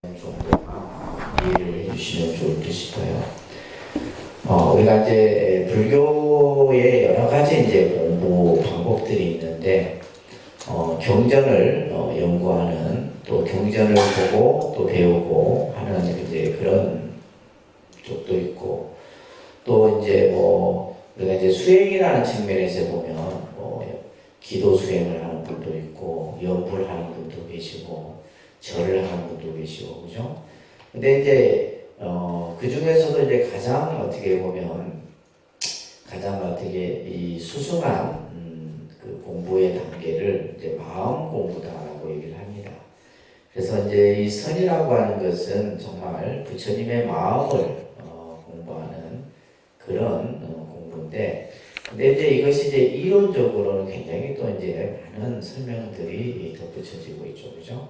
정도만 이해를 해주시면 좋을 싶어요. 우리가 이제 불교의 여러 가지 이제 공부 방법들이 있는데, 경전을 연구하는, 또 경전을 보고 또 배우고 하는 이제 그런 쪽도 있고, 또 이제 우리가 이제 수행이라는 측면에서 보면 기도 수행을 하는 분도 있고, 연불 하는 분도 계시고, 절을 하는 분도 계시고, 그죠? 근데 이제 그 중에서도 이제 가장 어떻게 보면 이 수승한 그 공부의 단계를 이제 마음 공부다라고 얘기를 합니다. 그래서 이제 이 선이라고 하는 것은 정말 부처님의 마음을 공부하는 그런 공부인데, 근데 이제 이것이 이제 이론적으로는 굉장히 또 이제 많은 설명들이 덧붙여지고 있죠, 그죠?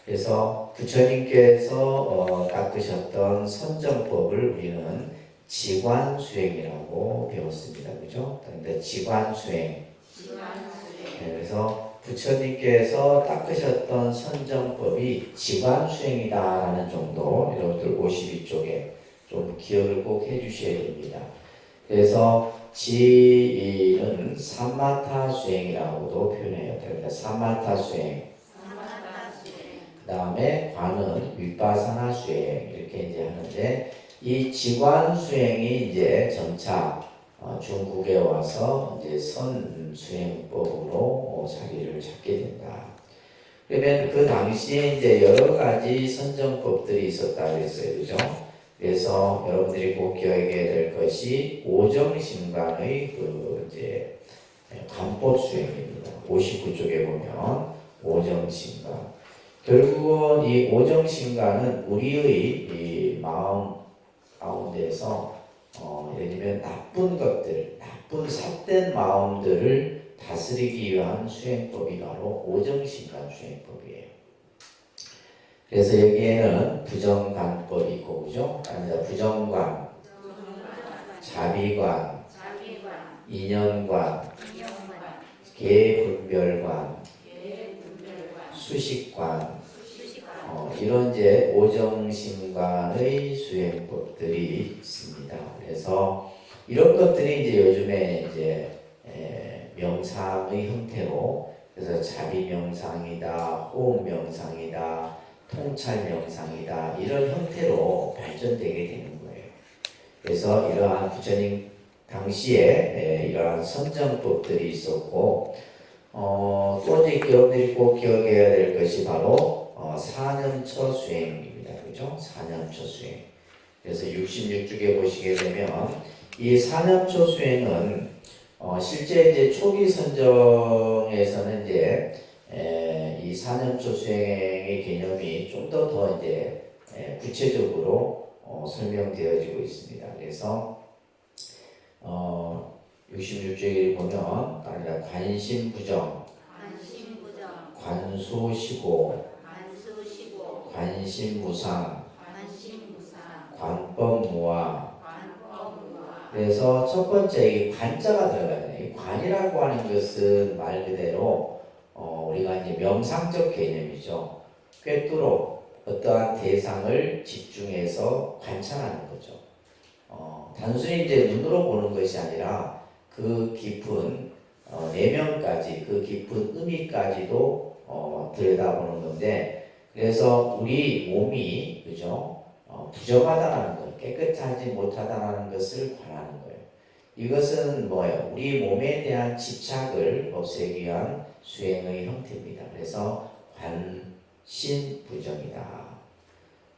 그래서 부처님께서 닦으셨던 선정법을 우리는 지관수행이라고 배웠습니다. 그죠? 그런데 지관수행. 네, 그래서 부처님께서 닦으셨던 선정법이 지관수행이다라는 정도, 여러분들 52쪽에 좀 기억을 꼭 해주셔야 됩니다. 그래서 지는 삼마타 수행이라고도 표현해요. 그러니까 삼마타 수행. 그 다음에 관은 윗바사나 수행 이렇게 이제 하는데, 이 지관 수행이 이제 점차 중국에 와서 이제 선 수행법으로 자리를 잡게 된다. 그러면 그 당시에 이제 여러 가지 선정법들이 있었다고 했어요, 그죠? 그래서 여러분들이 꼭 기억해야 될 것이 오정심관의 그 이제 관법 수행입니다. 59쪽에 보면 오정심관. 결국은 이 오정심관은 우리의 이 마음 가운데서 예를 들면 나쁜 것들, 나쁜 삿된 마음들을 다스리기 위한 수행법이 바로 오정심관 수행법이에요. 그래서 여기에는 부정관법이 있고, 그죠? 아니다, 부정관, 자비관, 인연관, 계분별관, 수식관, 이런 이제 오정심관의 수행법들이 있습니다. 그래서 이런 것들이 이제 요즘에 이제 명상의 형태로, 그래서 자비 명상이다, 호흡 명상이다, 통찰 명상이다, 이런 형태로 발전되게 되는 거예요. 그래서 이러한 부처님 당시에 이러한 선정법들이 있었고, 또 이제 여러분들이 꼭 기억해야 될 것이 바로 사념처 수행입니다. 그죠? 사념처 수행. 그래서 66쪽에 보시게 되면 이 사념처 수행은 실제 이제 초기 선정에서는 이제 이 사념처 수행의 개념이 좀 더 이제 구체적으로 설명되어지고 있습니다. 그래서 66쪽에 보면 관심부정, 관소시고, 관심무상, 관법무화. 그래서 첫 번째 이 관자가 들어가요. 이 관이라고 하는 것은 말 그대로 우리가 이제 명상적 개념이죠. 꿰뚫어 어떠한 대상을 집중해서 관찰하는 거죠. 단순히 이제 눈으로 보는 것이 아니라 그 깊은 내면까지, 그 깊은 의미까지도 들여다보는 건데, 그래서 우리 몸이, 그죠? 부정하다라는 것, 깨끗하지 못하다라는 것을 관하는 거예요. 이것은 뭐예요? 우리 몸에 대한 집착을 없애기 위한 수행의 형태입니다. 그래서 관심부정이다.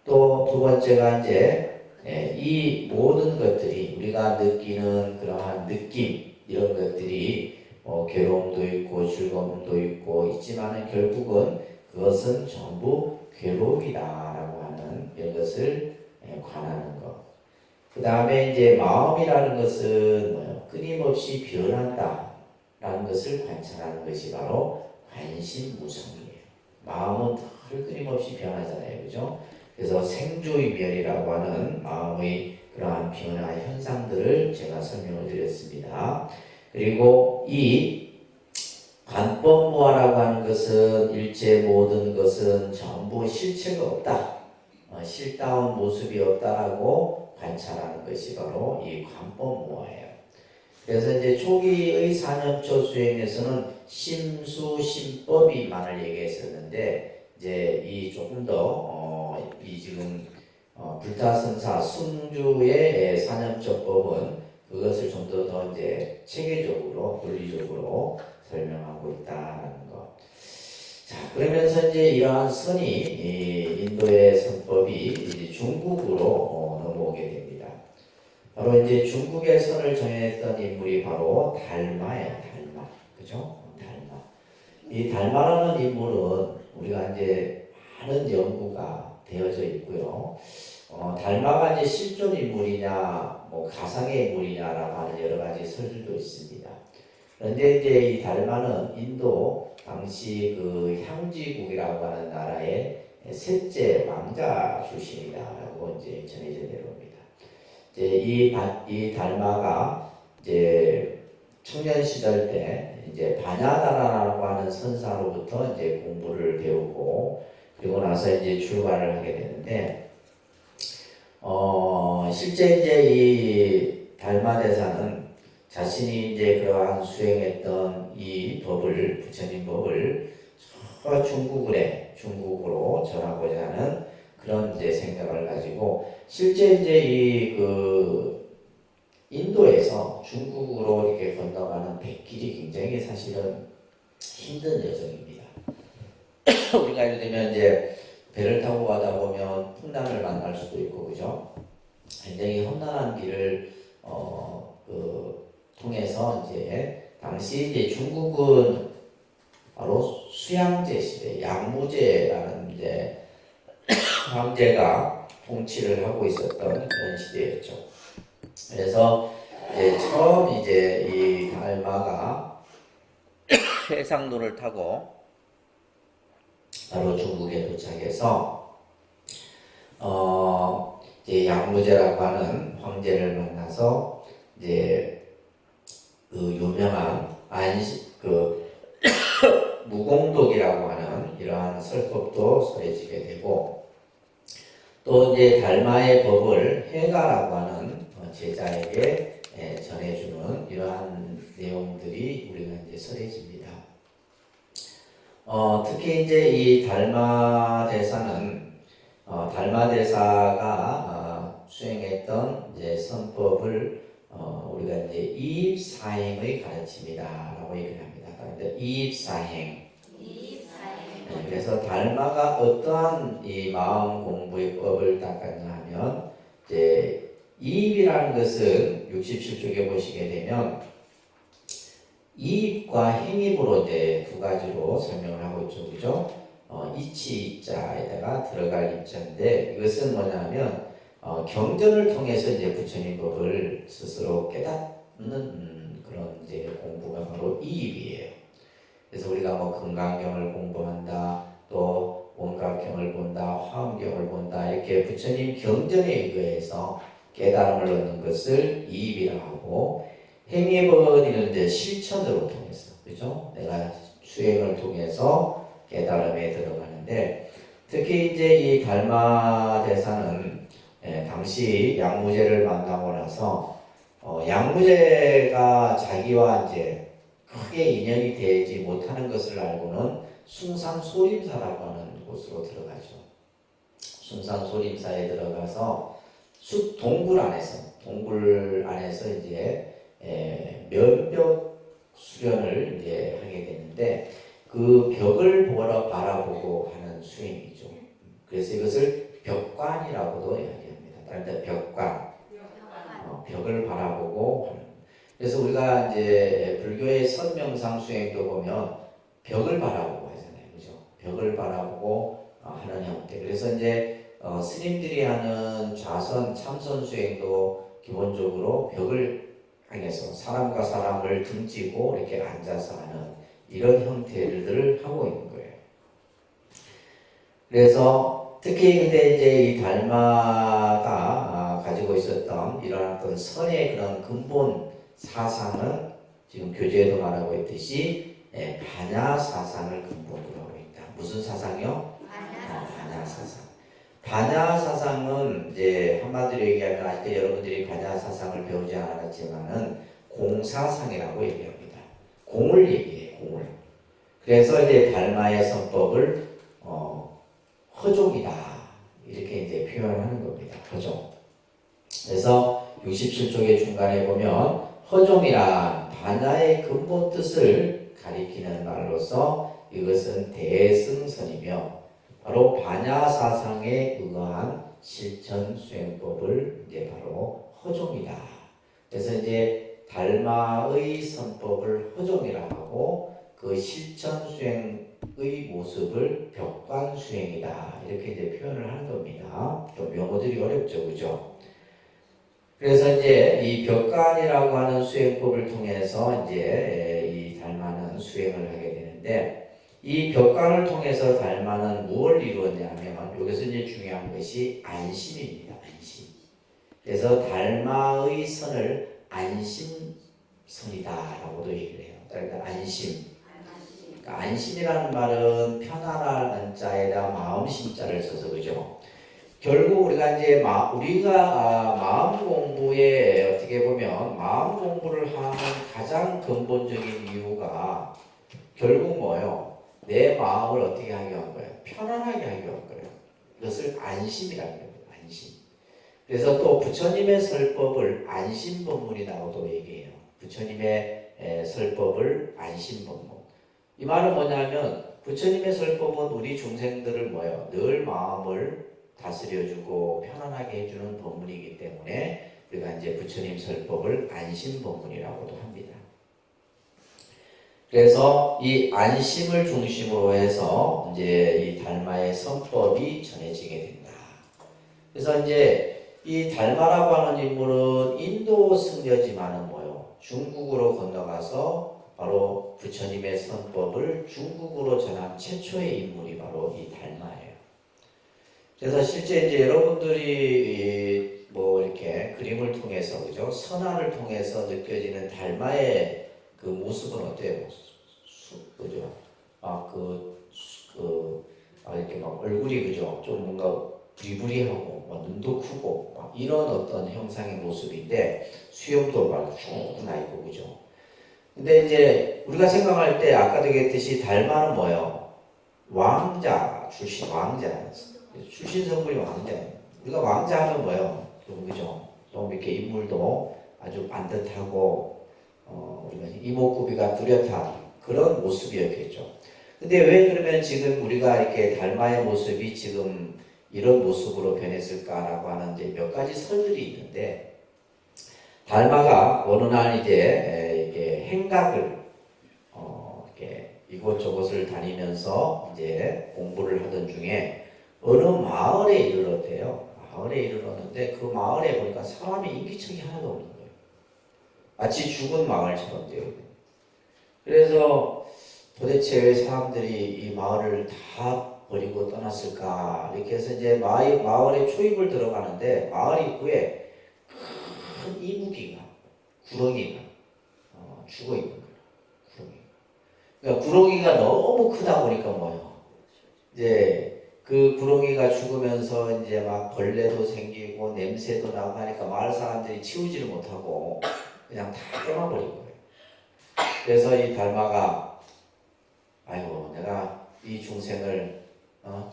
또 두 번째가 이제 이 모든 것들이 우리가 느끼는 그러한 느낌, 이런 것들이 괴로움도 있고 즐거움도 있고 있지만은 결국은 그것은 전부 괴로움이다라고 하는 이것을 관하는 것. 그 다음에 이제 마음이라는 것은 뭐예요? 끊임없이 변한다라는 것을 관찰하는 것이 바로 관심무성이에요. 마음은 늘 끊임없이 변하잖아요, 그죠? 그래서 생주의멸이라고 하는 마음의 그러한 변화 현상들을 제가 설명을 드렸습니다. 그리고 이 관법무화라고 하는 것은 일체 모든 것은 전부 실체가 없다. 실다운 모습이 없다라고 관찰하는 것이 바로 이 관법무화예요. 그래서 이제 초기의 4년초 수행에서는 심수, 심법이만을 얘기했었는데 이제 이 조금 더 이 지금 불타선사 승주의 4년초법은 그것을 좀 더 이제 체계적으로 논리적으로 설명하고 있다는 것. 자, 그러면서 이제 이러한 선이 인도의 선법이 이제 중국으로 넘어오게 됩니다. 바로 이제 중국의 선을 정했던 인물이 바로 달마예요. 달마, 그죠? 달마. 이 달마라는 인물은 우리가 이제 많은 연구가 되어져 있고요. 달마가 이제 실존 인물이냐, 뭐 가상의 인물이냐라고 하는 여러 가지 설들도 있습니다. 그런데 이제 이 달마는 인도 당시 그 향지국이라고 하는 나라의 셋째 왕자 출신이다라고 이제 전해져 내려옵니다. 이제 이 달마가 이제 청년 시절 때 이제 바냐다라라고 하는 선사로부터 이제 공부를 배우고 그리고 나서 이제 출가를 하게 되는데 실제 이제 이 달마 대사는 자신이 이제 그러한 수행했던 이 법을 부처님 법을 저 중국으로 전하고자 하는 그런 이제 생각을 가지고 실제 이제 이 그 인도에서 중국으로 이렇게 건너가는 백길이 굉장히 사실은 힘든 여정입니다. 우리가 예를 들면 이제 배를 타고 가다 보면 풍랑을 만날 수도 있고 그죠? 굉장히 험난한 길을 통해서 이제 당시 이제 중국은 바로 수양제 시대, 양무제라는 이제 황제가 통치를 하고 있었던 그런 시대였죠. 그래서 이제 처음 이제 이 달마가 해상도를 타고 바로 중국에 도착해서 이제 양무제라고 하는 황제를 만나서 이제 그 유명한 무공독이라고 하는 이러한 설법도 설해지게 되고 또 이제 달마의 법을 해가라고 하는 제자에게 전해주는 이러한 내용들이 우리가 이제 설해집니다. 특히 이제 이 달마 대사는 달마 대사가 수행했던 이제 선법을 우리가 이제 이입사행의 가르침이다라고 얘기를 합니다. 그런데 이입사행. 그래서 달마가 어떠한 이 마음 공부의 법을 닦았냐 하면 이제 이입이라는 것은 67쪽에 보시게 되면 이입과 행입으로 이제 두 가지로 설명을 하고 있죠, 그죠? 이치자에다가 들어갈 입자인데 이것은 뭐냐면 경전을 통해서 이제 부처님 법을 스스로 깨닫는 그런 이제 공부가 바로 이입이에요. 그래서 우리가 뭐 금강경을 공부한다, 또 원각경을 본다, 화엄경을 본다 이렇게 부처님 경전에 의해서 깨달음을 얻는 것을 이입이라고 하고 행위법은 이제 실천으로 통해서 그죠? 내가 수행을 통해서 깨달음에 들어가는데 특히 이제 이 달마 대사는 당시 양무제를 만나고 나서 양무제가 자기와 이제 크게 인연이 되지 못하는 것을 알고는 숭산소림사라고 하는 곳으로 들어가죠. 숭산소림사에 들어가서 동굴 안에서 이제 면벽 수련을 이제 하게 되는데 그 벽을 바라보고 하는 수행이죠. 그래서 이것을 벽관이라고도 이야기합니다. 다른 데 벽관, 벽을 바라보고 하는. 그래서 우리가 이제 불교의 선명상 수행도 보면 벽을 바라보고 하잖아요, 그죠? 벽을 바라보고 하는 형태. 그래서 이제 스님들이 하는 좌선 참선 수행도 기본적으로 벽을 향해서 사람과 사람을 등지고 이렇게 앉아서 하는 이런 형태들을 하고 있는 거예요. 그래서 특히 근데 이제 이 달마가 가지고 있었던 이런 어떤 선의 그런 근본 사상은 지금 교재에도 말하고 있듯이 반야 사상을 근본으로 하고 있다. 무슨 사상이요? 반야 사상. 반야 사상은 이제 한마디로 얘기하면 아직 여러분들이 반야 사상을 배우지 않았지만은 공사상이라고 얘기합니다. 공을 얘기해요. 공을. 그래서 이제 달마의 선법을 허종이다 이렇게 이제 표현하는 겁니다. 허종. 그래서 67쪽의 중간에 보면 허종이란 반야의 근본 뜻을 가리키는 말로서 이것은 대승선이며 바로 반야 사상에 의거한 실천 수행법을 이제 바로 허종이다. 그래서 이제 달마의 선법을 허종이라고 하고 그 실천 수행의 모습을 벽관 수행이다 이렇게 이제 표현을 하는 겁니다. 좀 용어들이 어렵죠, 그죠? 그래서 이제 이 벽관이라고 하는 수행법을 통해서 이제 이 달마는 수행을 하게 되는데. 이 벽관을 통해서 달마는 무엇을 이루었냐면 여기서 이제 중요한 것이 안심입니다. 안심. 그래서 달마의 선을 안심선이다라고도 얘기를 해요. 그러니까 안심. 그러니까 안심이라는 말은 편안할 안자에다 마음 심자를 써서 그죠. 결국 우리가 이제 마음 공부에 어떻게 보면 마음 공부를 하는 가장 근본적인 이유가 결국 뭐예요? 내 마음을 어떻게 하게 한 거예요? 편안하게 하게 한 거예요. 이것을 안심이라고 해요. 안심. 그래서 또 부처님의 설법을 안심법문이라고도 얘기해요. 부처님의 설법을 안심법문. 이 말은 뭐냐면 부처님의 설법은 우리 중생들을 뭐예요? 늘 마음을 다스려주고 편안하게 해주는 법문이기 때문에 우리가 이제 부처님 설법을 안심법문이라고도 합니다. 그래서 이 안심을 중심으로 해서 이제 이 달마의 선법이 전해지게 된다. 그래서 이제 이 달마라고 하는 인물은 인도 승려지만은 뭐요? 중국으로 건너가서 바로 부처님의 선법을 중국으로 전한 최초의 인물이 바로 이 달마예요. 그래서 실제 이제 여러분들이 뭐 이렇게 그림을 통해서 그죠? 선화를 통해서 느껴지는 달마의 그 모습은 어때요? 그죠? 이렇게 막 얼굴이 그죠? 좀 뭔가 부리부리하고, 막 눈도 크고, 막 이런 어떤 형상의 모습인데, 수염도 막 쭉 나 있고, 그죠? 근데 이제 우리가 생각할 때 아까도 얘기했듯이 달마는 뭐예요? 왕자 출신, 왕자. 출신 성분이 왕자예요. 우리가 왕자 하면 뭐예요? 좀 그죠? 좀 이렇게 인물도 아주 반듯하고, 우리가 이목구비가 뚜렷한 그런 모습이었겠죠. 근데 왜 그러면 지금 우리가 이렇게 달마의 모습이 지금 이런 모습으로 변했을까라고 하는 이제 몇 가지 설들이 있는데, 달마가 어느 날 이제 이렇게 행각을 이렇게 이곳저곳을 다니면서 이제 공부를 하던 중에 어느 마을에 이르렀대요. 마을에 이르렀는데 그 마을에 보니까 사람이 인기척이 하나도 없는 거예요. 마치 죽은 마을처럼 되어 있는. 그래서 도대체 왜 사람들이 이 마을을 다 버리고 떠났을까? 이렇게 해서 이제 마을에 초입을 들어가는데 마을 입구에 큰 이무기가, 구렁이가 죽어 있는 거예요. 그러니까 구렁이가 너무 크다 보니까 뭐예요? 이제 그 구렁이가 죽으면서 이제 막 벌레도 생기고 냄새도 나고 하니까 마을 사람들이 치우지를 못하고 그냥 다 깨마버린 거예요. 그래서 이 달마가 아이고 내가 이 중생을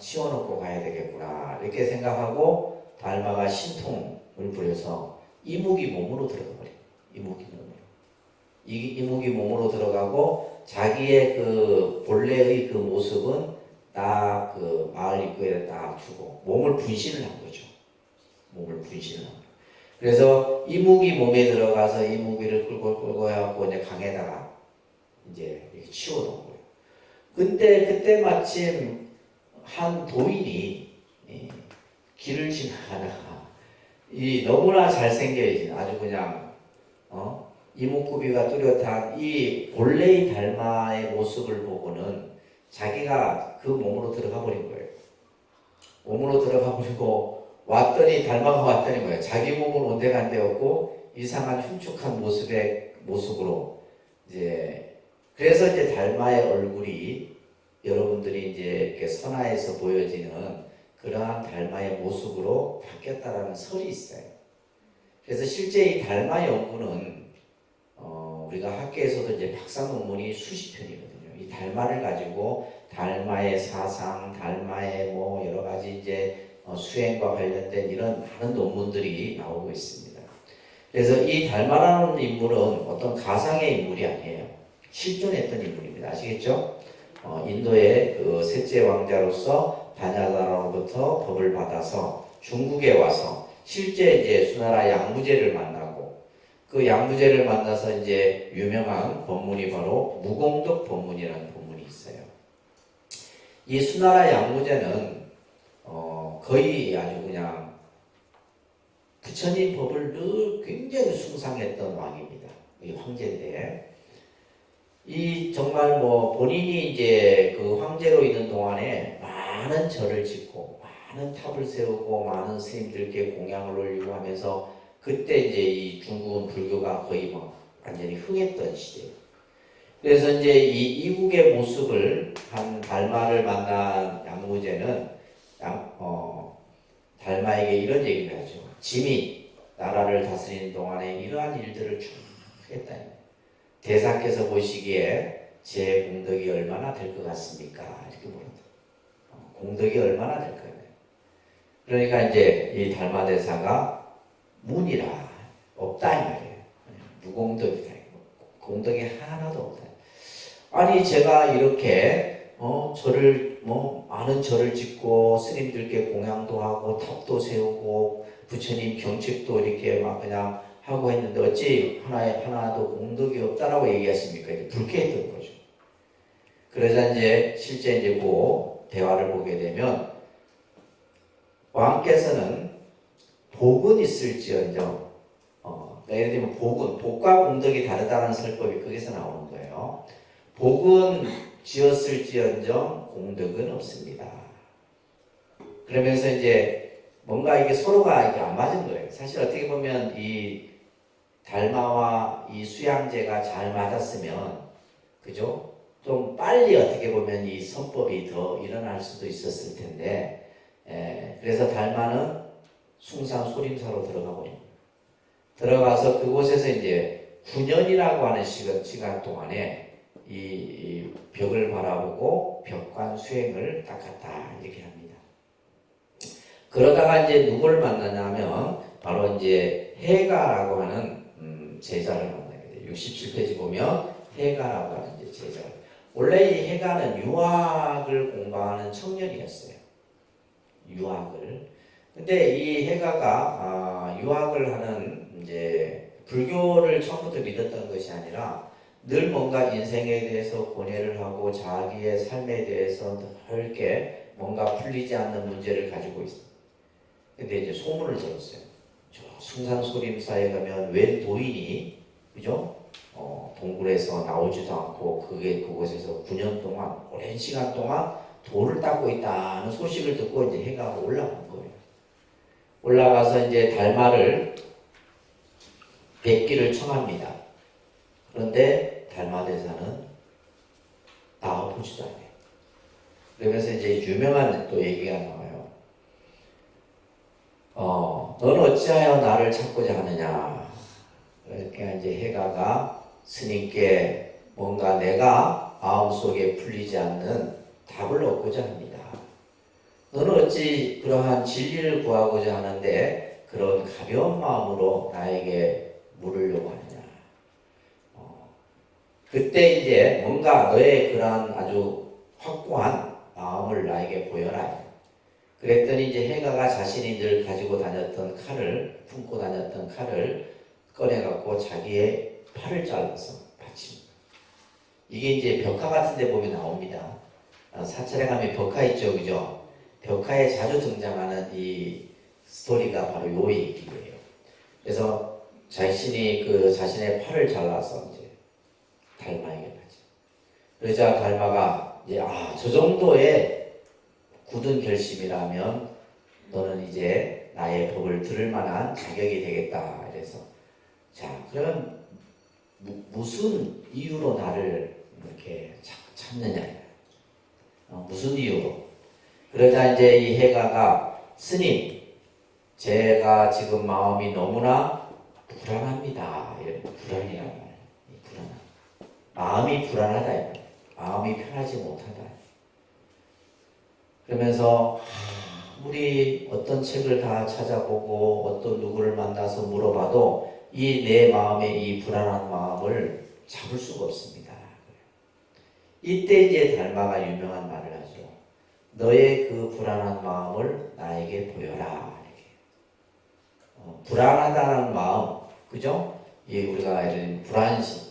치워놓고 가야 되겠구나 이렇게 생각하고 달마가 신통을 부려서 이무기 몸으로 들어가 버려요. 이무기 몸으로. 이무기 몸으로 들어가고 자기의 그 본래의 그 모습은 딱 그 마을 입구에 딱 두고 몸을 분신을 한 거죠. 몸을 분신을 한 거예요. 그래서 이무기 몸에 들어가서 이무기를 끌고 해갖고 이제 강에다가 이제 이렇게 치워놓은 거예요. 근데 그때 마침 한 도인이 길을 지나가다가 이 너무나 잘생겨진 아주 그냥 이목구비가 뚜렷한 이 본래의 달마의 모습을 보고는 자기가 그 몸으로 들어가 버린 거예요. 몸으로 들어가 버리고 왔더니 달마가 왔더니 뭐예요? 자기 몸은 온데간데였고 이상한 흉측한 모습으로 이제 그래서 이제 달마의 얼굴이 여러분들이 이제 이렇게 선화에서 보여지는 그러한 달마의 모습으로 바뀌었다라는 설이 있어요. 그래서 실제 이 달마 연구는 우리가 학계에서도 이제 박사 논문이 수십 편이거든요. 이 달마를 가지고 달마의 사상, 달마의 뭐 여러 가지 이제 수행과 관련된 이런 많은 논문들이 나오고 있습니다. 그래서 이 달마라는 인물은 어떤 가상의 인물이 아니에요. 실존했던 인물입니다. 아시겠죠? 인도의 그 셋째 왕자로서 바냐다로부터 법을 받아서 중국에 와서 실제 이제 수나라 양무제를 만나고 그 양무제를 만나서 이제 유명한 법문이 바로 무공덕 법문이라는 법문이 있어요. 이 수나라 양무제는 거의 아주 그냥 부처님 법을 늘 굉장히 숭상했던 왕입니다. 이 황제인데 이 정말 뭐 본인이 이제 그 황제로 있는 동안에 많은 절을 짓고 많은 탑을 세우고 많은 스님들께 공양을 올리고 하면서 그때 이제 이 중국은 불교가 거의 뭐 완전히 흥했던 시대예요. 그래서 이제 이 이국의 모습을 한 달마를 만난 양무제는 달마에게 이런 얘기를 하죠. 짐이 나라를 다스리는 동안에 이러한 일들을 쭉 했다. 대사께서 보시기에 제 공덕이 얼마나 될 것 같습니까? 이렇게 물었다. 공덕이 얼마나 될까요? 그러니까 이제 이 달마대사가 문이라 없다 이 말이에요. 무공덕이다. 공덕이 하나도 없다. 아니 제가 이렇게 절을 많은 절을 짓고 스님들께 공양도 하고 탑도 세우고 부처님 경책도 이렇게 막 그냥 하고 했는데 어찌 하나도 공덕이 없다라고 얘기하십니까? 이제 불쾌했던 거죠. 그러자 이제 실제 이제 그 대화를 보게 되면 왕께서는 복은 있을지언정, 그러니까 예를 들면 복과 공덕이 다르다는 설법이 거기서 나오는 거예요. 복은 지었을지언정 공덕은 없습니다. 그러면서 이제 뭔가 이게 서로가 이게 안 맞은 거예요. 사실 어떻게 보면 이 달마와 이 수양제가 잘 맞았으면, 그죠? 좀 빨리 어떻게 보면 이 선법이 더 일어날 수도 있었을 텐데, 그래서 달마는 숭상 소림사로 들어가 버립니다. 들어가서 그곳에서 이제 9년이라고 하는 시간 동안에 이 벽을 바라보고 벽관 수행을 딱 갔다 이렇게 합니다. 그러다가 이제 누구를 만나냐면 바로 이제 해가라고 하는 제자를 만나게 돼요. 67페이지 보면 해가라고 하는 이제 제자. 원래 이 해가는 유학을 공부하는 청년이었어요. 유학을. 근데 이 해가가 유학을 하는 이제 불교를 처음부터 믿었던 것이 아니라 늘 뭔가 인생에 대해서 고뇌를 하고 자기의 삶에 대해서 늘 이렇게 뭔가 풀리지 않는 문제를 가지고 있어요. 근데 이제 소문을 들었어요. 저 숭상소림사에 가면 웬 도인이, 그죠? 동굴에서 나오지도 않고 그곳에서 9년 동안, 오랜 시간 동안 돌을 닦고 있다는 소식을 듣고 이제 해가 올라간 거예요. 올라가서 이제 달마를 뵙기를 청합니다. 그런데 달마대사는 나와보지도 않아요. 그러면서 이제 유명한 또 얘기가 나와요. 너는 어찌하여 나를 찾고자 하느냐? 그러니까 이제 해가가 스님께 뭔가 내가 마음속에 풀리지 않는 답을 얻고자 합니다. 너는 어찌 그러한 진리를 구하고자 하는데 그런 가벼운 마음으로 나에게 물으려고 하느냐? 그때 이제 뭔가 너의 그러한 아주 확고한 마음을 나에게 보여라. 그랬더니 이제 해가가 자신이 늘 가지고 다녔던 칼을, 품고 다녔던 칼을 꺼내갖고 자기의 팔을 잘라서 바칩니다. 이게 이제 벽화 같은 데 보면 나옵니다. 사찰에 가면 벽화 있죠, 그죠? 벽화에 자주 등장하는 이 스토리가 바로 요 얘기예요. 그래서 자신이 자신의 팔을 잘라서 이제 달마에게 바쳐. 그러자 달마가 이제 저 정도의 굳은 결심이라면 너는 이제 나의 법을 들을 만한 자격이 되겠다. 이래서 자 그러면 무슨 이유로 나를 이렇게 찾느냐? 무슨 이유로? 그러자 이제 이 해가가 스님, 제가 지금 마음이 너무나 불안합니다. 불안이란 말이에요. 불안. 마음이 불안하다. 마음이 편하지 못하다. 그러면서 아무리 어떤 책을 다 찾아보고 어떤 누구를 만나서 물어봐도 이 내 마음의 이 불안한 마음을 잡을 수가 없습니다. 이때 이제 달마가 유명한 말을 하죠. 너의 그 불안한 마음을 나에게 보여라. 이렇게. 불안하다는 마음, 그죠? 예, 우리가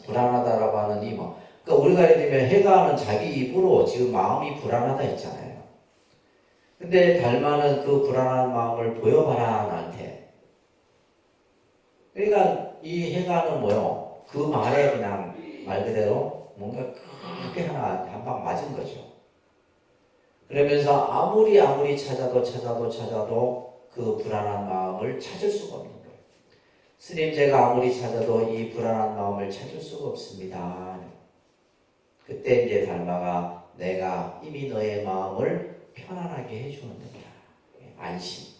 불안하다라고 하는 이 마음. 그러니까 우리가 예를 들면 해가는 자기 입으로 지금 마음이 불안하다 했잖아요. 근데 달마는 그 불안한 마음을 보여봐라 나한테. 그러니까 이 해가는 뭐요? 그 말에 그냥 말 그대로 뭔가 크게 하나 한 방 맞은 거죠. 그러면서 아무리 찾아도 그 불안한 마음을 찾을 수가 없는 거예요. 스님, 제가 아무리 찾아도 이 불안한 마음을 찾을 수가 없습니다. 그때 이제 달마가 내가 이미 너의 마음을 편안하게 해주는 거야. 안심.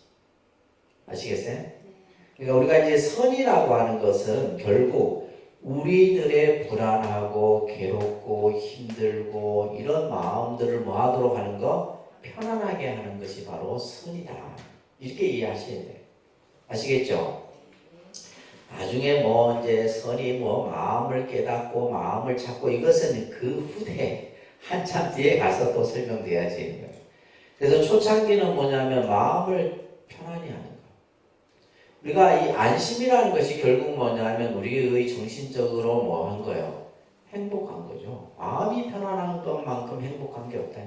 아시겠어요? 그러니까 우리가 이제 선이라고 하는 것은 결국 우리들의 불안하고 괴롭고 힘들고 이런 마음들을 뭐 하도록 하는 거? 편안하게 하는 것이 바로 선이다. 이렇게 이해하셔야 돼요. 아시겠죠? 나중에 뭐 이제 선이 뭐 마음을 깨닫고 마음을 찾고 이것은 그 후대 한참 뒤에 가서 또 설명돼야지. 그래서 초창기는 뭐냐면 마음을 편안히 하는 거. 우리가 이 안심이라는 것이 결국 뭐냐면 우리의 정신적으로 뭐 한 거예요? 행복한 거죠. 마음이 편안한 것만큼 행복한 게 없다.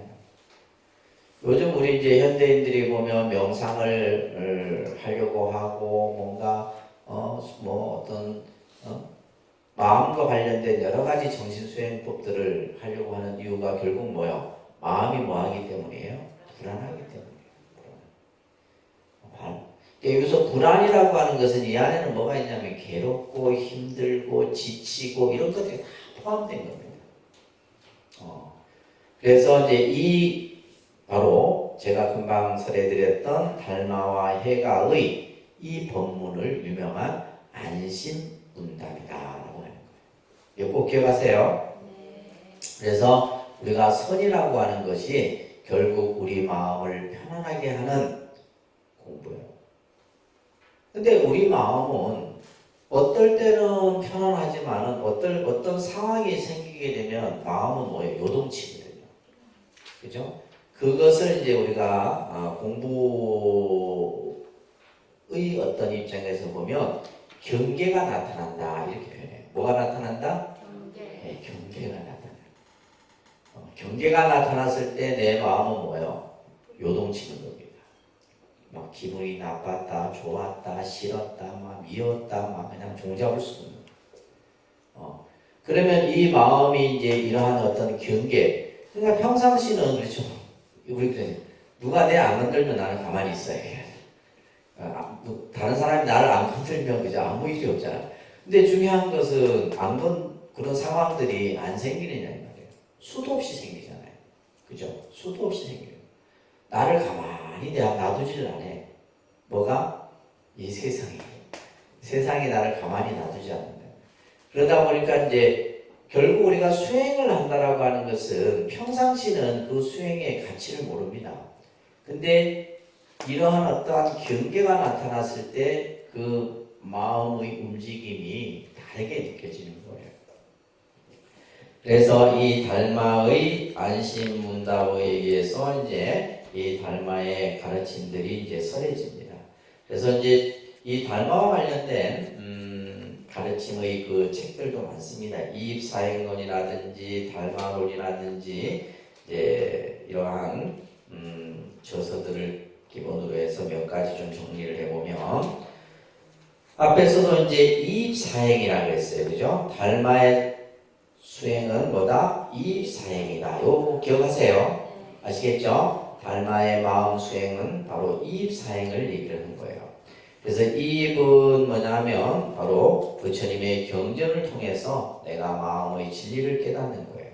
요즘 우리 이제 현대인들이 보면 명상을 하려고 하고 뭔가 뭐 어떤 마음과 관련된 여러 가지 정신수행법들을 하려고 하는 이유가 결국 뭐예요? 마음이 뭐하기 때문이에요? 불안하기 때문이에요. 여기서 불안이라고 하는 것은 이 안에는 뭐가 있냐면 괴롭고 힘들고 지치고 이런 것들이 다 포함된 겁니다. 그래서 이제 이 바로 제가 금방 설해드렸던 달마와 해가의 이 법문을 유명한 안심문답이다라고 하는 거예요. 이거 꼭 기억하세요. 그래서 우리가 선이라고 하는 것이 결국 우리 마음을 편안하게 하는 공부예요. 근데 우리 마음은 어떨 때는 편안하지만은 어떤 상황이 생기게 되면 마음은 뭐예요? 요동치거든요. 그죠? 그것을 이제 우리가 공부의 어떤 입장에서 보면 경계가 나타난다 이렇게 표현해요. 뭐가 나타난다? 네, 경계가 나타나요. 경계가 나타났을 때 내 마음은 뭐예요? 요동치는 겁니다. 막 기분이 나빴다, 좋았다, 싫었다, 막 미웠다, 막 그냥 종잡을 수 없는. 그러면 이 마음이 이제 이러한 어떤 경계. 그러니까 평상시는 그렇죠. 우리 그래 누가 내 안 건들면 나는 가만히 있어야 해. 다른 사람이 나를 안 건들면 그죠 아무 일이 없잖아. 근데 중요한 것은 그런 상황들이 안 생기느냐 이 말이에요. 수도 없이 생기잖아요. 그죠? 수도 없이 생겨요. 나를 가만히 놔두지를 않아. 뭐가? 이 세상이 나를 가만히 놔두지 않는다. 그러다 보니까 이제 결국 우리가 수행을 한다라고 하는 것은 평상시는 그 수행의 가치를 모릅니다. 근데 이러한 어떠한 경계가 나타났을 때 그 마음의 움직임이 다르게 느껴지는 거예요. 그래서 이 달마의 안심문답에 의해서 이제 이 달마의 가르침들이 이제 설해집니다. 그래서 이제 이 달마와 관련된 가르침의 그 책들도 많습니다. 이입사행론이라든지 달마론이라든지 이제 이러한 저서들을 기본으로 해서 몇 가지 좀 정리를 해보면 앞에서도 이제 이입사행이라고 했어요. 그죠? 달마의 수행은 뭐다? 이입사행이다. 요거 기억하세요. 아시겠죠? 달마의 마음 수행은 바로 이입사행을 얘기를 하는 거예요. 그래서 이입은 뭐냐면 바로 부처님의 경전을 통해서 내가 마음의 진리를 깨닫는 거예요.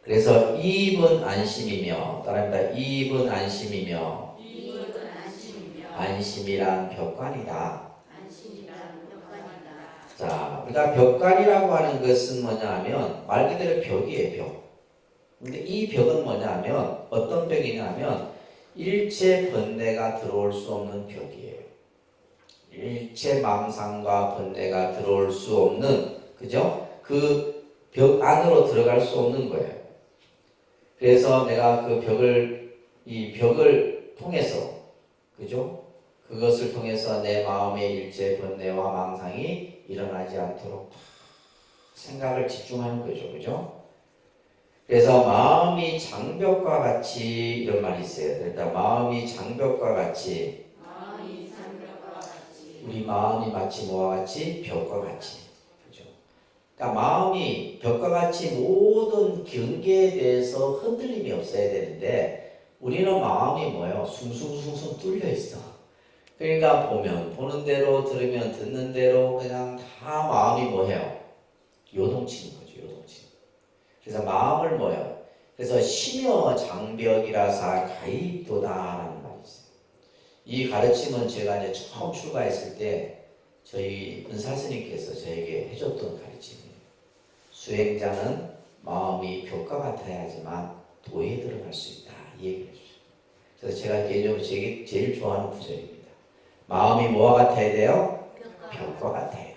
그래서 이입은 안심이며, 따라합니다. 이입은 안심이며, 안심이란 벽관이다. 자, 우리가 벽관이라고 하는 것은 뭐냐 하면 말 그대로 벽이에요, 벽. 근데 이 벽은 뭐냐 하면 어떤 벽이냐 하면 일체 번뇌가 들어올 수 없는 벽이에요. 일체 망상과 번뇌가 들어올 수 없는, 그죠? 그 벽 안으로 들어갈 수 없는 거예요. 그래서 내가 그 벽을, 이 벽을 통해서, 그죠? 그것을 통해서 내 마음의 일체 번뇌와 망상이 일어나지 않도록 생각을 집중하는 거죠. 그죠? 그래서 마음이 장벽과 같이 이런 말이 있어요. 그러니까 마음이 장벽과 같이 우리 마음이 마치 뭐와 같이 벽과 같이. 그죠? 그러니까 마음이 벽과 같이 모든 경계에 대해서 흔들림이 없어야 되는데 우리는 마음이 뭐예요? 숭숭숭숭 뚫려 있어. 그러니까 보는 대로 들으면 듣는 대로 그냥 다 마음이 뭐해요? 요동치는 거죠. 요동치는. 그래서 마음을 뭐예요? 그래서 심여 장벽이라사 가입도다라는 말이 있어요. 이 가르침은 제가 이제 처음 출가했을 때 저희 은사 스님께서 저에게 해줬던 가르침이에요. 수행자는 마음이 벽과 같아야지만 도에 들어갈 수 있다. 이 얘기를 해주죠. 그래서 제가 개인적으로 제일 좋아하는 구절입니다. 마음이 뭐와 같아야 돼요? 벽과 같아야 돼요.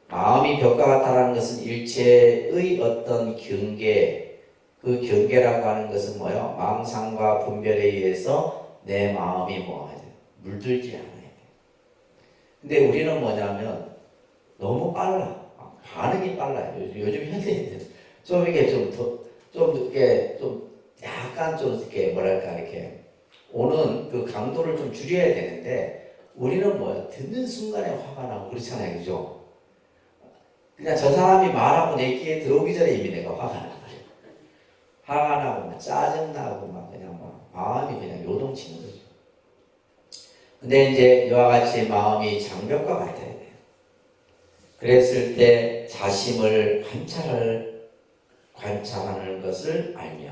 마음이 벽과 같다라는 것은 일체의 어떤 경계, 그 경계라고 하는 것은 뭐예요? 망상과 분별에 의해서 내 마음이 뭐야? 물들지 않아야 돼. 근데 우리는 뭐냐면 너무 빨라. 반응이 빨라요. 요즘 현대인들 좀 이게 좀 이렇게 좀 약간 좀 이렇게 뭐랄까 이렇게 오는 그 강도를 좀 줄여야 되는데 우리는 뭐야? 듣는 순간에 화가 나고 그렇잖아요. 그죠? 그냥 저 사람이 말하고 내 귀에 들어오기 전에 이미 내가 화가 나요. 화가 나고 막 짜증나고 막 그냥 막 마음이 그냥 요동치는 거죠. 근데 이제 이와 같이 마음이 장벽과 같아야 돼요. 그랬을 때 자심을 관찰하는 것을 알며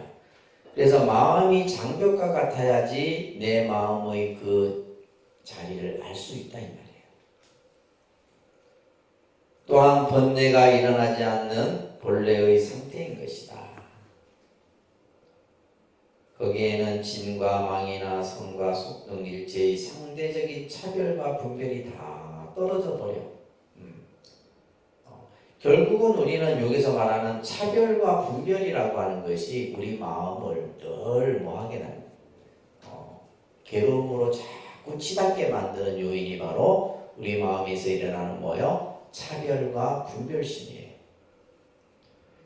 그래서 마음이 장벽과 같아야지 내 마음의 그 자리를 알 수 있다 이 말이에요. 또한 번뇌가 일어나지 않는 본래의 상태인 것이다. 거기에는 진과 망이나 성과 속 등 일체의 상대적인 차별과 분별이 다 떨어져 버려. 결국은 우리는 여기서 말하는 차별과 분별이라고 하는 것이 우리 마음을 늘 뭐하게 하는 괴로움으로 자꾸 치닫게 만드는 요인이 바로 우리 마음에서 일어나는 뭐요? 차별과 분별심이에요.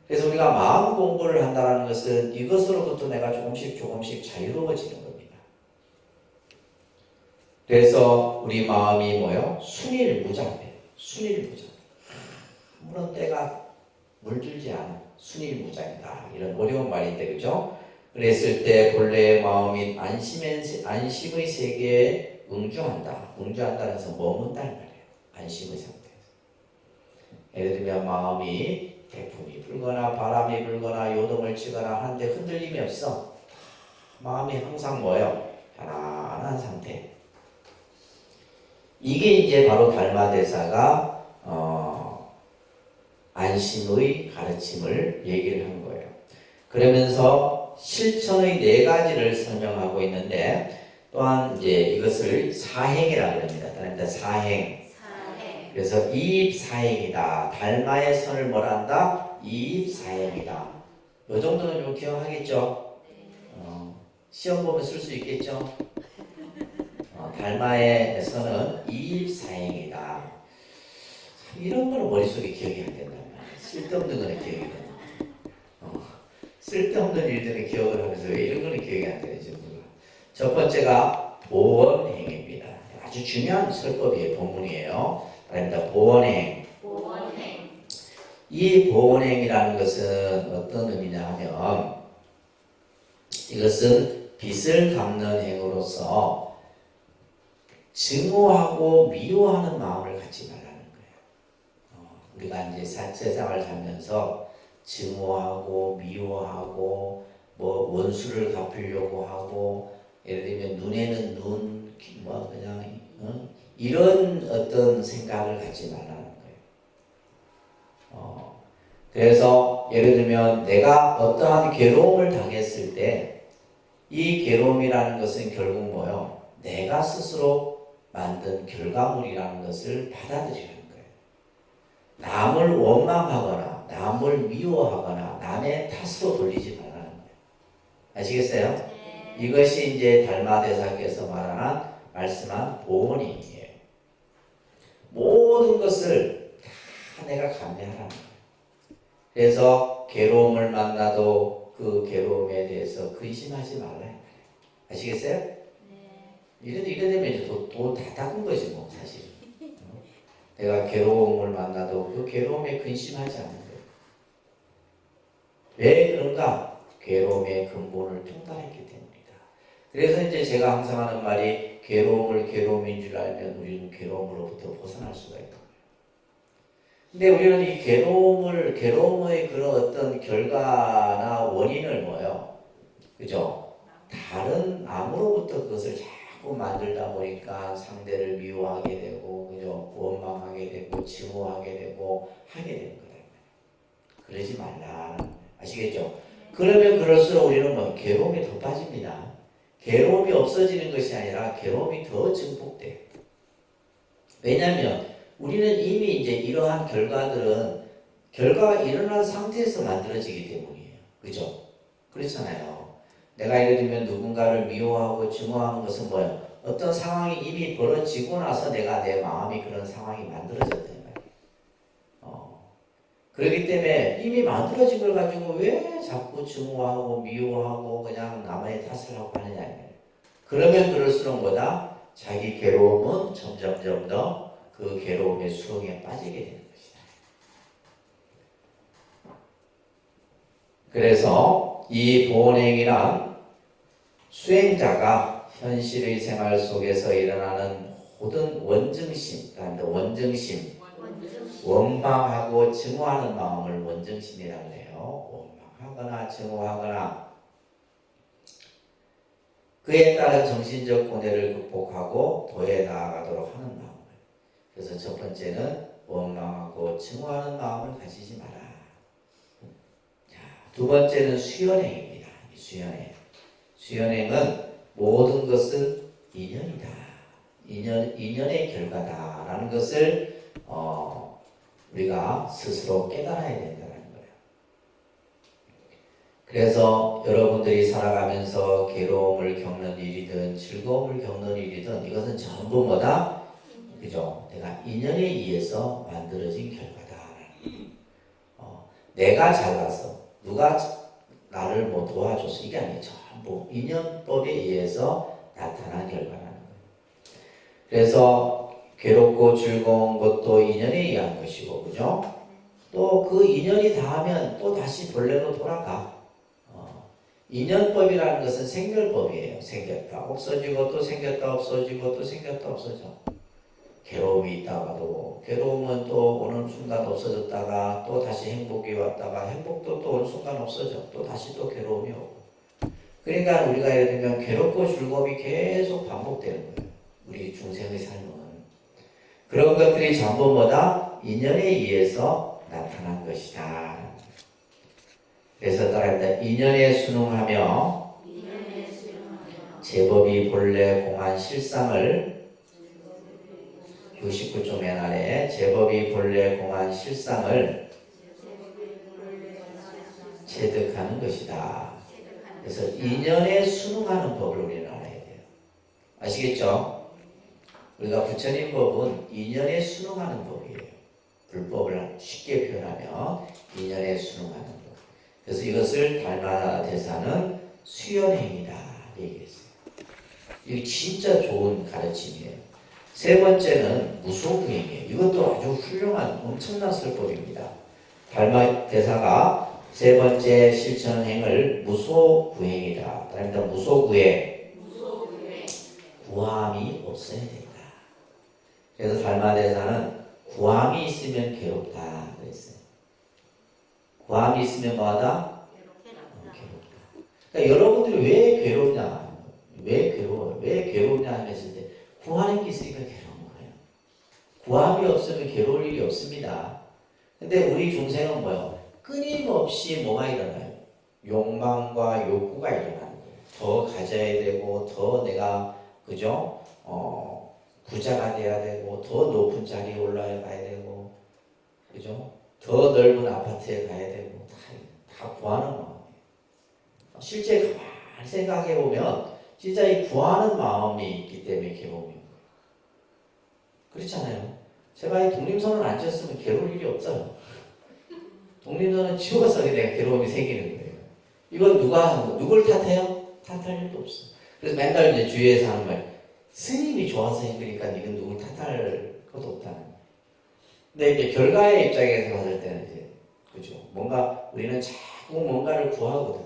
그래서 우리가 마음 공부를 한다는 것은 이것으로부터 내가 조금씩 자유로워지는 겁니다. 그래서 우리 마음이 뭐요? 순일무장돼요. 순일무장. 아무런 때가 물들지 않은 순일무장이다. 이런 어려운 말인데 그죠? 그랬을 때 본래의 마음인 안심의 세계에 응주한다. 응주한다는 것은 머문다는 말이에요. 안심의 상태에서. 예를 들면 마음이 태풍이 불거나 바람이 불거나 요동을 치거나 하는데 흔들림이 없어. 마음이 항상 뭐예요? 편안한 상태. 이게 이제 바로 달마대사가 안심의 가르침을 얘기를 한 거예요. 그러면서 실천의 네 가지를 설명하고 있는데 또한 이제 이것을 사행이라고 합니다. 그러니까 사행. 그래서 이입사행이다. 달마의 선을 뭐라 한다? 이입사행이다. 이 정도는 좀 기억하겠죠? 시험 보면 쓸 수 있겠죠? 달마의 선은 이입사행이다. 이런 거는 머릿속에 기억이 안 된단 말이야. 쓸데없는 거는 기억이 된다. 쓸데없는 일들은 기억을 하면서 왜 이런 거는 기억이 안 되는지 몰라. 첫 번째가 보원행입니다. 아주 중요한 설법이에요. 본문이에요. 그러니까 보원행. 이 보원행이라는 것은 어떤 의미냐 하면 이것은 빚을 갚는 행으로서 증오하고 미워하는 마음을 갖지 말라는 거예요. 우리가 이제 세상을 살면서 증오하고 미워하고 뭐 원수를 갚으려고 하고 예를 들면 눈에는 눈 뭐 그냥 이런 어떤 생각을 갖지 말라는 거예요. 그래서 예를 들면 내가 어떠한 괴로움을 당했을 때 이 괴로움이라는 것은 결국 뭐요? 내가 스스로 만든 결과물이라는 것을 받아들이는 거예요. 남을 원망하거나 남을 미워하거나 남의 탓으로 돌리지 말라는 거예요. 아시겠어요? 네. 이것이 이제 달마대사께서 말씀한 보온이에요. 모든 것을 다 내가 감내하라는 거예요. 그래서 괴로움을 만나도 그 괴로움에 대해서 근심하지 말라. 아시겠어요? 네. 이래 되면 이제 돈 다 닦은 거지 뭐 사실. 내가 괴로움을 만나도 그 괴로움에 근심하지 않는 거예요. 왜 그런가? 괴로움의 근본을 통달했기 때문이다. 그래서 이제 제가 항상 하는 말이 괴로움을 괴로움인 줄 알면 우리는 괴로움으로부터 벗어날 수가 있다. 근데 우리는 이 괴로움의 그런 어떤 결과나 원인을 뭐요? 그죠? 다른 암으로부터 그것을 자꾸 만들다 보니까 상대를 미워하게 되고, 그죠? 원망하게 되고, 증오하게 되고, 하게 되는 거예요. 그러지 말라. 아시겠죠? 그러면 그럴수록 우리는 뭐 괴로움에 더 빠집니다. 괴로움이 없어지는 것이 아니라 괴로움이 더 증폭돼. 왜냐하면 우리는 이미 이제 이러한 결과가 일어난 상태에서 만들어지기 때문이에요. 그죠? 그렇잖아요. 내가 예를 들면 누군가를 미워하고 증오하는 것은 뭐예요? 어떤 상황이 이미 벌어지고 나서 내가 내 마음이 그런 상황이 만들어졌단 말이에요. 그렇기 때문에 이미 만들어진 걸 가지고 왜 자꾸 증오하고 미워하고 그냥 남의 탓을 하고 하느냐. 그러면 그럴수록 뭐다? 자기 괴로움은 점점점 더 그 괴로움의 수렁에 빠지게 되는 것이다. 그래서 이 보온행위란 수행자가 현실의 생활 속에서 일어나는 모든 원증심, 원망하고 증오하는 마음을 원증심이라고 해요. 원망하거나 증오하거나 그에 따른 정신적 고뇌를 극복하고 도에 나아가도록 하는 마음. 그래서 첫 번째는 원망하고 증오하는 마음을 가지지 마라. 자, 두 번째는 수연행입니다. 수연행은 모든 것은 인연이다. 인연의 결과다라는 것을 우리가 스스로 깨달아야 된다는 거예요. 그래서 여러분들이 살아가면서 괴로움을 겪는 일이든 즐거움을 겪는 일이든 이것은 전부 뭐다? 그죠? 내가 인연에 의해서 만들어진 결과다. 내가 잘나서 누가 나를 뭐 도와줘서 이게 아니에요. 전부 인연법에 의해서 나타난 결과라는 거예요. 그래서 괴롭고 즐거운 것도 인연에 의한 것이고, 그죠? 또 그 인연이 닿으면 또 다시 본래로 돌아가. 인연법이라는 것은 생멸법이에요. 생겼다 없어지고 또 생겼다 없어지고 또 생겼다 없어져. 괴로움이 있다가도 괴로움은 또 오는 순간 없어졌다가 또 다시 행복이 왔다가 행복도 또 어느 순간 없어져. 또 다시 또 괴로움이 오고. 그러니까 우리가 예를 들면 괴롭고 즐거움이 계속 반복되는 거예요. 우리 중생의 삶은. 그런 것들이 전부 뭐다? 인연에 의해서 나타난 것이다. 그래서 따라합니다. 인연에 순응하며 제법이 본래 공한 실상을 99조 맨 아래 제법이 본래 공한 실상을 체득하는 것이다. 그래서 인연에 순응하는 법을 우리는 알아야 돼요. 아시겠죠? 우리가 부처님 법은 인연에 순응하는 법이에요. 불법을 쉽게 표현하면 인연에 순응하는 법. 그래서 이것을 달마대사는 수연행이다 얘기했어요. 이게 진짜 좋은 가르침이에요. 세 번째는 무소구행이에요. 이것도 아주 훌륭한 엄청난 설법입니다. 달마대사가 세 번째 실천행을 무소구행이다. 그러니까 무소구행. 구함이 없어야 된다. 그래서 달마대사는 구함이 있으면 괴롭다 그랬어요. 구함이 있으면 뭐하다? 괴롭다. 그러니까 여러분들이 왜 괴롭냐? 왜 괴로워요? 왜 괴롭냐 했을 때 구하는 게 있으니까 괴로운 거예요. 구함이 없으면 괴로울 일이 없습니다. 근데 우리 중생은 뭐예요? 끊임없이 뭐가 일어나요? 욕망과 욕구가 일어나는 거예요. 더 가져야 되고 더 내가 그죠? 부자가 돼야 되고 더 높은 자리에 올라가야 되고 그죠? 더 넓은 아파트에 가야 되고 다 구하는 마음이에요. 실제 가만히 생각해 보면 진짜 이 구하는 마음이 있기 때문에 괴로움인 거예요. 그렇잖아요. 제가 이 독림선을 안 쳤으면 괴로울 일이 없어요. 독림선은 지워서 내가 괴로움이 생기는 거예요. 이건 누가 하는 거? 누굴 탓해요? 탓할 일도 없어. 그래서 맨날 이제 주위에서 하는 말, 스님이 좋아서 힘드니까 이건 누굴 탓할 것도 없다는 거예요. 근데 이제 결과의 입장에서 봤을 때는 이제 그죠? 뭔가 우리는 자꾸 뭔가를 구하거든.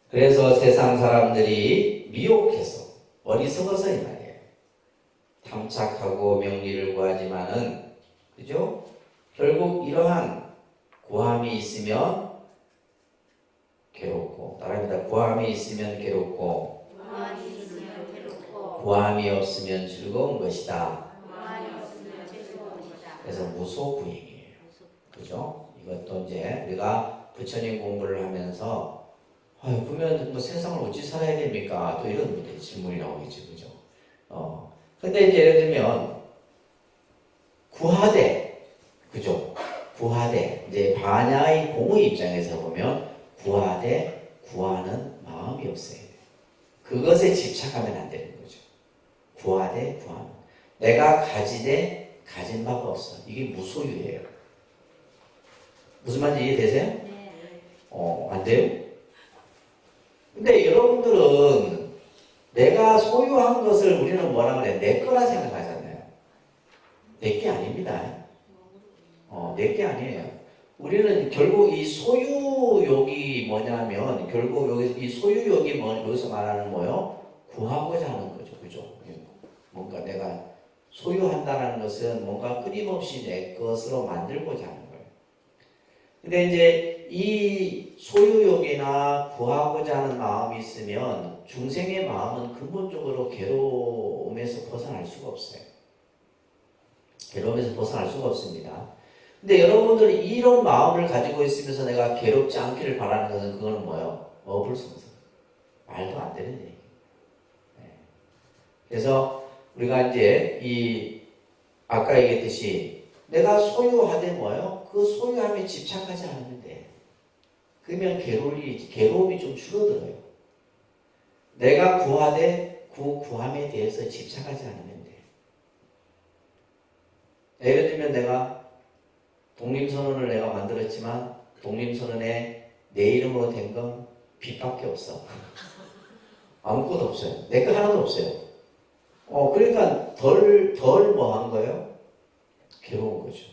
그래서 세상 사람들이 미혹해서 어리석어서 이 말이에요. 탐착하고 명리를 구하지만은 그죠? 결국 이러한 구함이 있으면 괴롭고 따라합니다. 구함이 있으면 괴롭고 구함이 없으면 즐거운 것이다. 그래서 무소부행이에요. 그죠? 이것도 이제 우리가 부처님 공부를 하면서 그러면 뭐 세상을 어찌 살아야 됩니까? 또 이런 질문이 나오겠지, 그죠? 근데 이제 예를 들면 구하되, 그죠? 구하되 이제 반야의 공의 입장에서 보면 구하되 구하는 마음이 없어야 돼. 그것에 집착하면 안 되는 거죠. 구하되 구하는. 내가 가지되 가진 바가 없어. 이게 무소유예요. 무슨 말인지 이해되세요? 네. 안 돼요? 근데 여러분들은 내가 소유한 것을 우리는 뭐라 그래? 내 거라 생각하잖아요. 내 게 아닙니다. 내 게 아니에요. 우리는 결국 이 소유욕이 뭐냐면 결국 여기 이 소유욕이 여기서 말하는 뭐요? 구하고자 하는 거죠. 그죠? 뭔가 내가 소유한다는 것은 뭔가 끊임없이 내 것으로 만들고자 하는 거예요. 근데 이제 이 소유욕이나 구하고자 하는 마음이 있으면 중생의 마음은 근본적으로 괴로움에서 벗어날 수가 없어요. 괴로움에서 벗어날 수가 없습니다. 근데 여러분들이 이런 마음을 가지고 있으면서 내가 괴롭지 않기를 바라는 것은 그거는 뭐예요? 어불성설. 말도 안 되는 얘기. 그래서 우리가 이제 아까 얘기했듯이 내가 소유하되 뭐예요? 그 소유함에 집착하지 않으면 돼. 그러면 괴로움이 좀 줄어들어요. 내가 구하되 그 구함에 대해서 집착하지 않으면 돼. 예를 들면 내가 독림선언을 내가 만들었지만 독림선언에 내 이름으로 된 건 빚밖에 없어. 아무것도 없어요. 내 거 하나도 없어요. 그러니까 덜 뭐 한 거예요? 괴로운 거죠.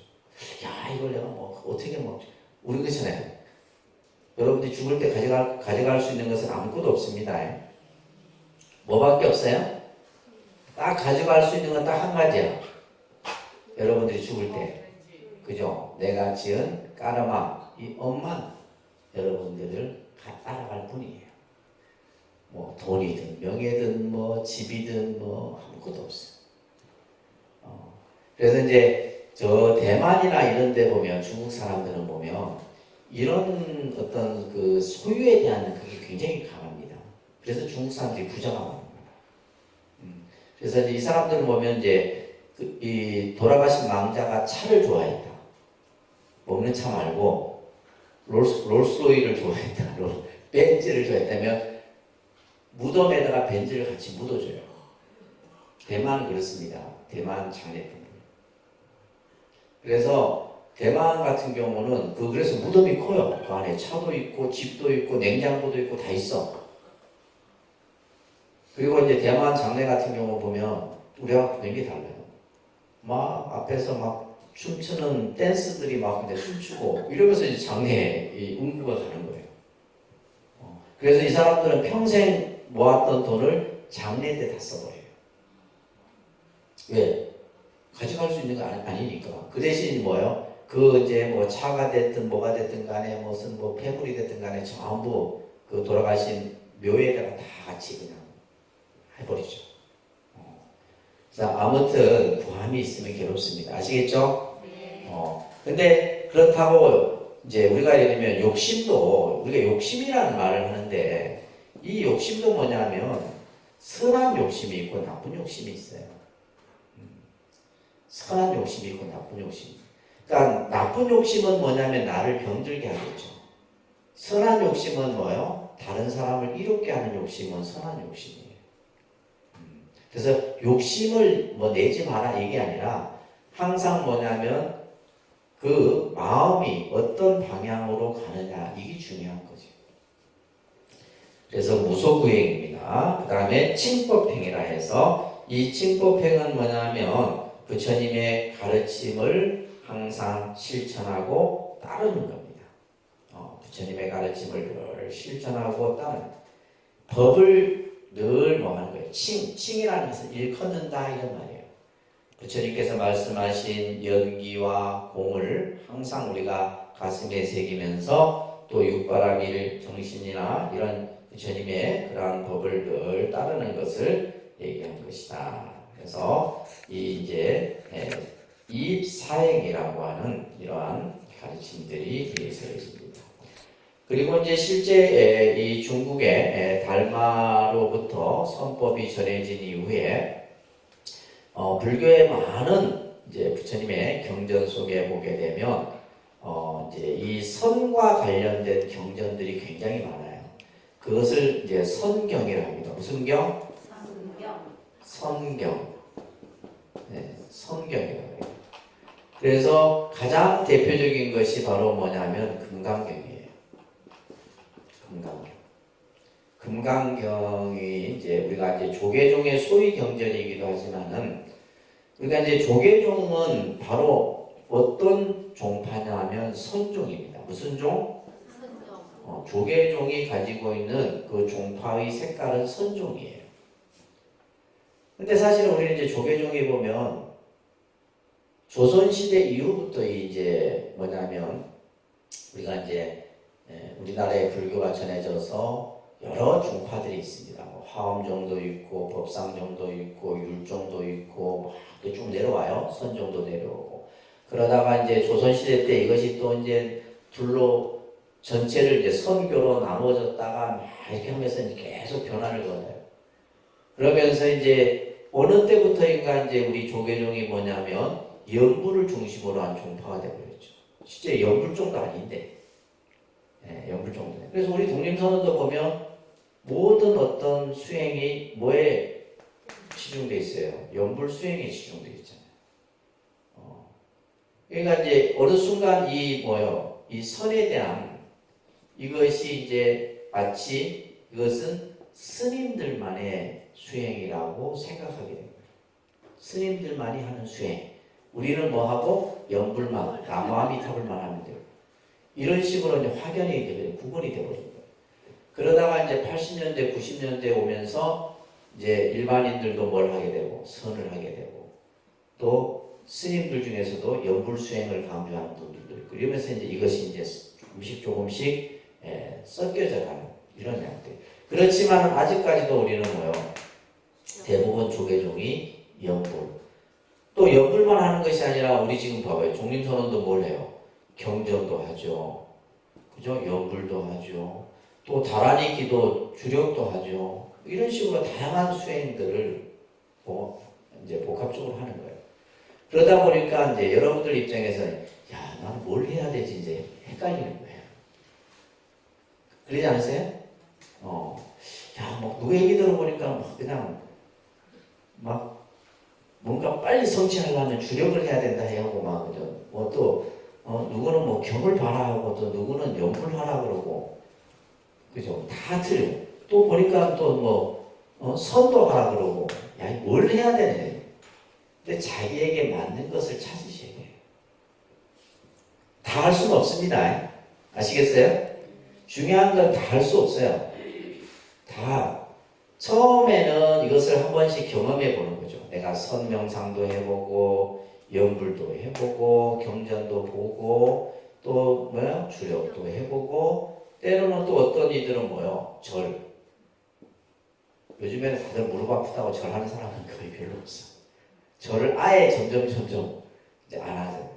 야, 이걸 내가 어떻게 우리 그렇잖아요. 여러분들이 죽을 때 가져갈 수 있는 것은 아무것도 없습니다. 뭐밖에 없어요? 딱 가져갈 수 있는 건 딱 한 가지야. 여러분들이 죽을 때. 그죠? 내가 지은 까르마, 이 엄만 여러분들을 따라갈 뿐이에요. 뭐 돈이든 명예든 뭐 집이든 뭐 아무것도 없어요. 그래서 이제 저 대만이나 이런 데 보면 중국 사람들은 보면 이런 어떤 그 소유에 대한 그게 굉장히 강합니다. 그래서 중국 사람들이 부자가 많은 거예요. 그래서 이제 이 사람들을 보면 이제 이 돌아가신 망자가 차를 좋아했다. 먹는 차 말고 롤스로이를 좋아했다. 벤츠를 좋아했다면 무덤에다가 벤츠를 같이 묻어줘요. 대만은 그렇습니다. 대만 장례품. 그래서 대만 같은 경우는 그래서 무덤이 커요. 그 안에 차도 있고 집도 있고 냉장고도 있고 다 있어. 그리고 이제 대만 장례 같은 경우 보면 우리하고 굉장히 달라요. 막 앞에서 막 춤추는 댄스들이 막 근데 춤추고 이러면서 이제 장례에 운구가 가는 거예요. 그래서 이 사람들은 평생 모았던 돈을 장례 때 다 써버려요. 왜? 가져갈 수 있는 거 아니니까. 그 대신 뭐예요? 그 이제 뭐 차가 됐든 뭐가 됐든 간에 무슨 뭐 폐물이 됐든 간에 전부 그 돌아가신 묘에다가 다 같이 그냥 해버리죠. 자, 아무튼 구함이 있으면 괴롭습니다. 아시겠죠? 네. 근데 그렇다고 이제 우리가 예를 들면 욕심도 우리가 욕심이라는 말을 하는데 이 욕심도 뭐냐면 선한 욕심이 있고 나쁜 욕심이 있어요. 선한 욕심이 있고 나쁜 욕심. 그러니까 나쁜 욕심은 뭐냐면 나를 병들게 하겠죠. 선한 욕심은 뭐요? 다른 사람을 이롭게 하는 욕심은 선한 욕심이에요. 그래서 욕심을 뭐 내지 마라 이게 아니라 항상 뭐냐면 그 마음이 어떤 방향으로 가느냐 이게 중요한 거죠. 그래서 무소구행입니다. 그 다음에 칭법행이라 해서 이 칭법행은 뭐냐면 부처님의 가르침을 항상 실천하고 따르는 겁니다. 부처님의 가르침을 늘 실천하고 따르는 법을 늘 뭐 하는 거예요. 칭이라는 것은 일컫는다 이런 말이에요. 부처님께서 말씀하신 연기와 공을 항상 우리가 가슴에 새기면서 또 육바라밀 정신이나 이런 부처님의 그러한 법을 늘 따르는 것을 얘기한 것이다. 그래서 이 이제 입사행이라고 하는 이러한 가르침들이 있습니다. 그리고 이제 실제 이 중국의 달마로부터 선법이 전해진 이후에 불교의 많은 이제 부처님의 경전 속에 보게 되면 이제 이 선과 관련된 경전들이 굉장히 많아요. 그것을 이제 선경이라고 합니다. 무슨 경? 선경. 네, 선경이라고 해요. 그래서 가장 대표적인 것이 바로 뭐냐면 금강경이에요. 금강경이 이제 우리가 이제 조계종의 소위 경전이기도 하지만은 우리가 이제 조계종은 바로 어떤 종파냐 하면 선종입니다. 무슨 종? 선종. 조계종이 가지고 있는 그 종파의 색깔은 선종이에요. 근데 사실 우리는 이제 조계종에 보면 조선시대 이후부터 이제 뭐냐면 우리가 이제 우리나라에 불교가 전해져서 여러 종파들이 있습니다. 뭐 화엄종도 있고 법상종도 있고 율종도 있고 막 쭉 내려와요. 선종도 내려오고 그러다가 이제 조선시대 때 이것이 또 이제 둘로 전체를 이제 선교로 나눠졌다가 막 이렇게 하면서 이제 계속 변화를 거둬요. 그러면서 이제 어느 때부터인가 이제 우리 조계종이 뭐냐면 연불을 중심으로 한 종파가 되어버렸죠. 실제 연불종도 아닌데. 연불종도. 그래서 우리 독림선언도 보면 모든 어떤 수행이 뭐에 치중되어 있어요? 연불 수행에 치중되어 있잖아요. 그러니까 이제 어느 순간 이 선에 대한 이것이 이제 마치 이것은 스님들만의 수행이라고 생각하게 됩니다. 스님들만이 하는 수행. 우리는 뭐 하고 연불만, 나무아미탑을만 하면 돼요. 이런 식으로 이제 확연히 되버린 구분이 되버린 거예요. 그러다가 이제 80년대, 90년대 오면서 이제 일반인들도 뭘 하게 되고 선을 하게 되고 또 스님들 중에서도 연불 수행을 강조하는 분들도 있고 이러면서 이제 이것이 이제 조금씩 섞여져 가는 이런 형태. 그렇지만 아직까지도 우리는 뭐요? 대부분 조계종이 연불. 또 연불만 하는 것이 아니라 우리 지금 봐봐요. 종림선언도 뭘 해요? 경전도 하죠. 그죠? 연불도 하죠. 또 다란이 기도 주력도 하죠. 이런 식으로 다양한 수행들을 이제 복합적으로 하는 거예요. 그러다 보니까 이제 여러분들 입장에서 야, 나는 뭘 해야 되지 이제 헷갈리는 거예요. 그러지 않으세요? 야, 뭐 누구 얘기 들어보니까 그냥 막 뭔가 빨리 성취하려면 주력을 해야 된다 하고 막 그죠. 또 누구는 뭐 경을 봐라 하고 또 누구는 연불하라 그러고 그죠. 다 틀려. 또 보니까 또 뭐 선도 하라 그러고 야, 뭘 해야 되네. 근데 자기에게 맞는 것을 찾으셔야 돼요. 다 할 수는 없습니다. 아시겠어요? 중요한 건 다 할 수 없어요. 다 처음에는 이것을 한 번씩 경험해 보는 거죠. 내가 선명상도 해보고 연불도 해보고 경전도 보고 또 뭐야 주력도 해보고 때로는 또 어떤 이들은 뭐요 절. 요즘에는 다들 무릎 아프다고 절하는 사람은 거의 별로 없어. 절을 아예 점점 이제 안 하죠.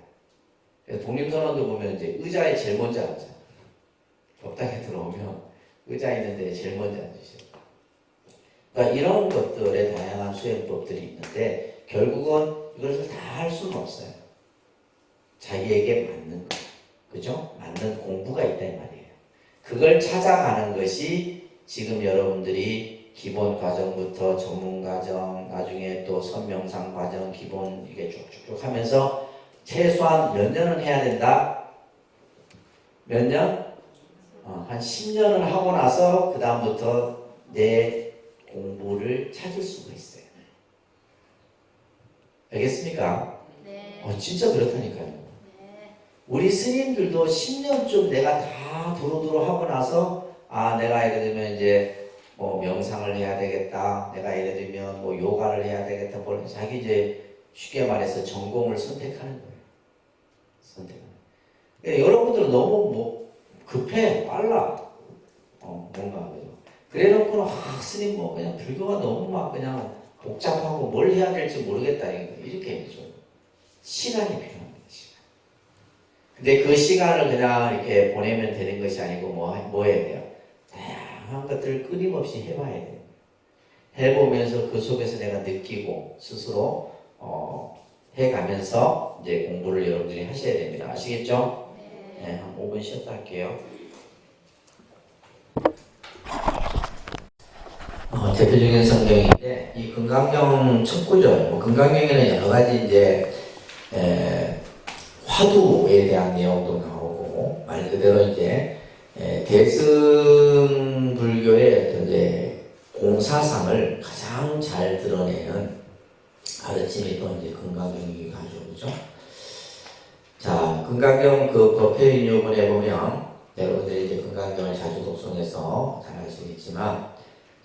독립선언도 보면 이제 의자에 제일 먼저 앉아. 법당에 들어오면 의자 있는데 제일 먼저 앉으셔. 그러니까 이런 것들의 다양한 수행법들이 있는데 결국은 이것을 다 할 수는 없어요. 자기에게 맞는 거, 그죠? 맞는 공부가 있단 말이에요. 그걸 찾아가는 것이 지금 여러분들이 기본 과정부터 전문 과정, 나중에 또 선명상 과정, 기본 이게 쭉쭉쭉 하면서 최소한 몇 년은 해야 된다? 몇 년? 한 10년을 하고 나서 그 다음부터 내 공부를 찾을 수가 있어요. 알겠습니까? 네. 진짜 그렇다니까요. 네. 우리 스님들도 10년쯤 내가 다 두루두루 하고 나서 내가 예를 들면 이제 뭐 명상을 해야 되겠다. 내가 예를 들면 뭐 요가를 해야 되겠다. 자기 이제 쉽게 말해서 전공을 선택하는 거예요. 선택하는. 그러니까 여러분들은 너무 뭐 급해, 빨라. 뭔가 그죠. 그래놓고는 스님 뭐 그냥 불교가 너무 막 그냥 복잡하고 뭘 해야 될지 모르겠다 이렇게 해줘. 시간이 필요합니다. 시간. 근데 그 시간을 그냥 이렇게 보내면 되는 것이 아니고 뭐 해야 돼요? 다양한 것들을 끊임없이 해봐야 돼요. 해보면서 그 속에서 내가 느끼고 스스로 해가면서 이제 공부를 여러분들이 하셔야 됩니다. 아시겠죠? 네, 한 5분 쉬었다 할게요. 대표적인 성경인데 이 금강경 첫 구절, 금강경에는 여러 가지 이제 화두에 대한 내용도 나오고 말 그대로 이제 대승불교의 어떤 이제 공사상을 가장 잘 드러내는 가르침이 또 이제 금강경이기도 하죠, 그죠? 자, 금강경 그 법회인요문에 보면 여러분들이 이제 금강경을 자주 독송해서 잘 아시겠지만.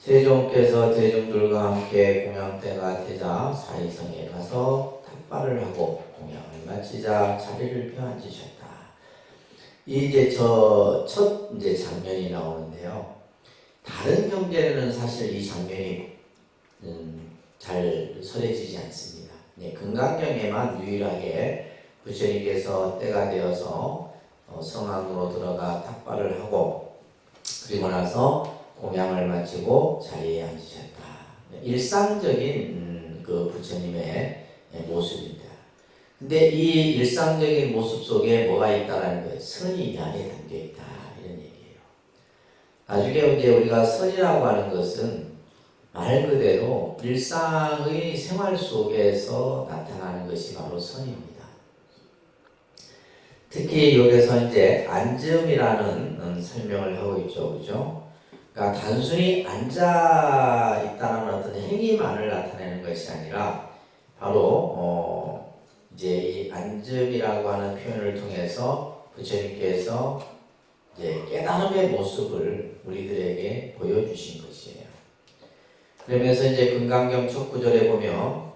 세종께서 대중들과 함께 공양 때가 되자 사이성에 가서 탑발을 하고 공양을 마치자 자리를 펴앉으셨다. 이 이제 첫 이제 장면이 나오는데요. 다른 경전에는 사실 이 장면이 잘 설해지지 않습니다. 금강경에만 유일하게 부처님께서 때가 되어서 성안으로 들어가 탑발을 하고 그리고 나서 공양을 마치고 자리에 앉으셨다. 일상적인 그 부처님의 모습입니다. 근데 이 일상적인 모습 속에 뭐가 있다라는 거예요? 선이 이 안에 담겨 있다 이런 얘기예요. 나중에 이제 우리가 선이라고 하는 것은 말 그대로 일상의 생활 속에서 나타나는 것이 바로 선입니다. 특히 여기서 이제 안점이라는 설명을 하고 있죠, 그죠? 그러니까 단순히 앉아 있다는 어떤 행위만을 나타내는 것이 아니라 바로 이제 이 앉음이라고 하는 표현을 통해서 부처님께서 이제 깨달음의 모습을 우리들에게 보여주신 것이에요. 그러면서 이제 금강경 첫 구절에 보면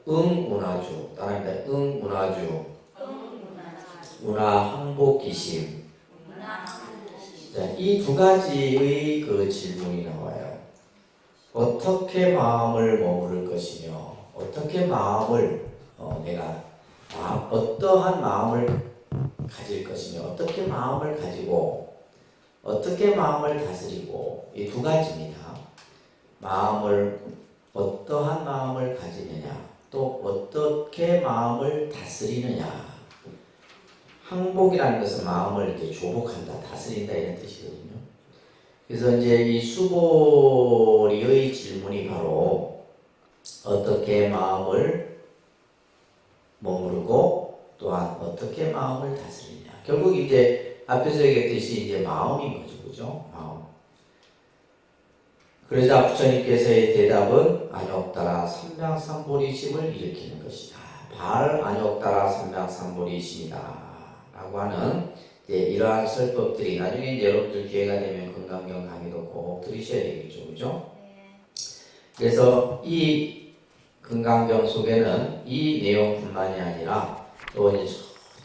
응운하주 따라합니다. 응운하주 운하항복기심. 이 두 가지의 그 질문이 나와요. 어떻게 마음을 머무를 것이며, 어떻게 마음을 내가 어떠한 마음을 가질 것이며, 어떻게 마음을 가지고, 어떻게 마음을 다스리고 이 두 가지입니다. 어떠한 마음을 가지느냐, 또 어떻게 마음을 다스리느냐. 항복이라는 것은 마음을 이렇게 조복한다, 다스린다 이런 뜻이거든요. 그래서 이제 이 수보리의 질문이 바로 어떻게 마음을 머무르고 또한 어떻게 마음을 다스리냐. 결국 이제 앞에서 얘기했듯이 이제 마음인 거죠, 그죠? 마음. 그러자 부처님께서의 대답은 안욕따라 삼명삼보리심을 일으키는 것이다. 발 안욕따라 삼명삼보리심이다. 라고 하는 이러한 설법들이 나중에 이제 여러분들 기회가 되면 금강경 강의도 꼭 들으셔야 되겠죠, 그죠? 네. 그래서 이 금강경 속에는 이 내용뿐만이 아니라 또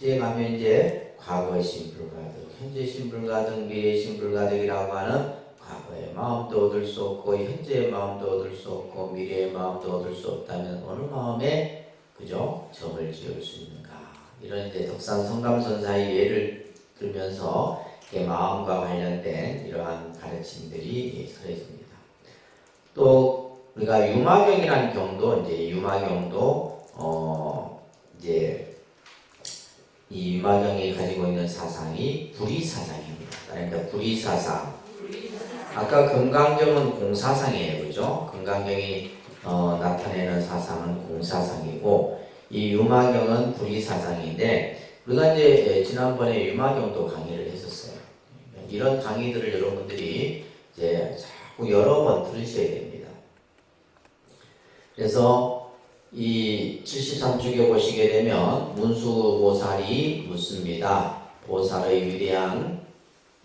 이제 가면 이제 과거 신불가득, 현재 신불가득, 미래 신불가득이라고 하는 과거의 마음도 얻을 수 없고 현재의 마음도 얻을 수 없고 미래의 마음도 얻을 수 없다면 어느 마음에 그죠? 점을 지을 수 있는가? 이런 이제 덕산 성감선사의 예를 들면서 마음과 관련된 이러한 가르침들이 서해집니다. 또 우리가 유마경이라는 경도 이제 유마경도 이제 이 유마경이 가지고 있는 사상이 불의사상입니다. 그러니까 불의사상. 아까 금강경은 공사상이에요, 그죠? 금강경이 나타내는 사상은 공사상이고 이 유마경은 불의사상인데 우리가 이제 지난번에 유마경도 강의를 했었어요. 이런 강의들을 여러분들이 이제 자꾸 여러 번 들으셔야 됩니다. 그래서 이 73쪽에 보시게 되면 문수보살이 묻습니다. 보살의 위대한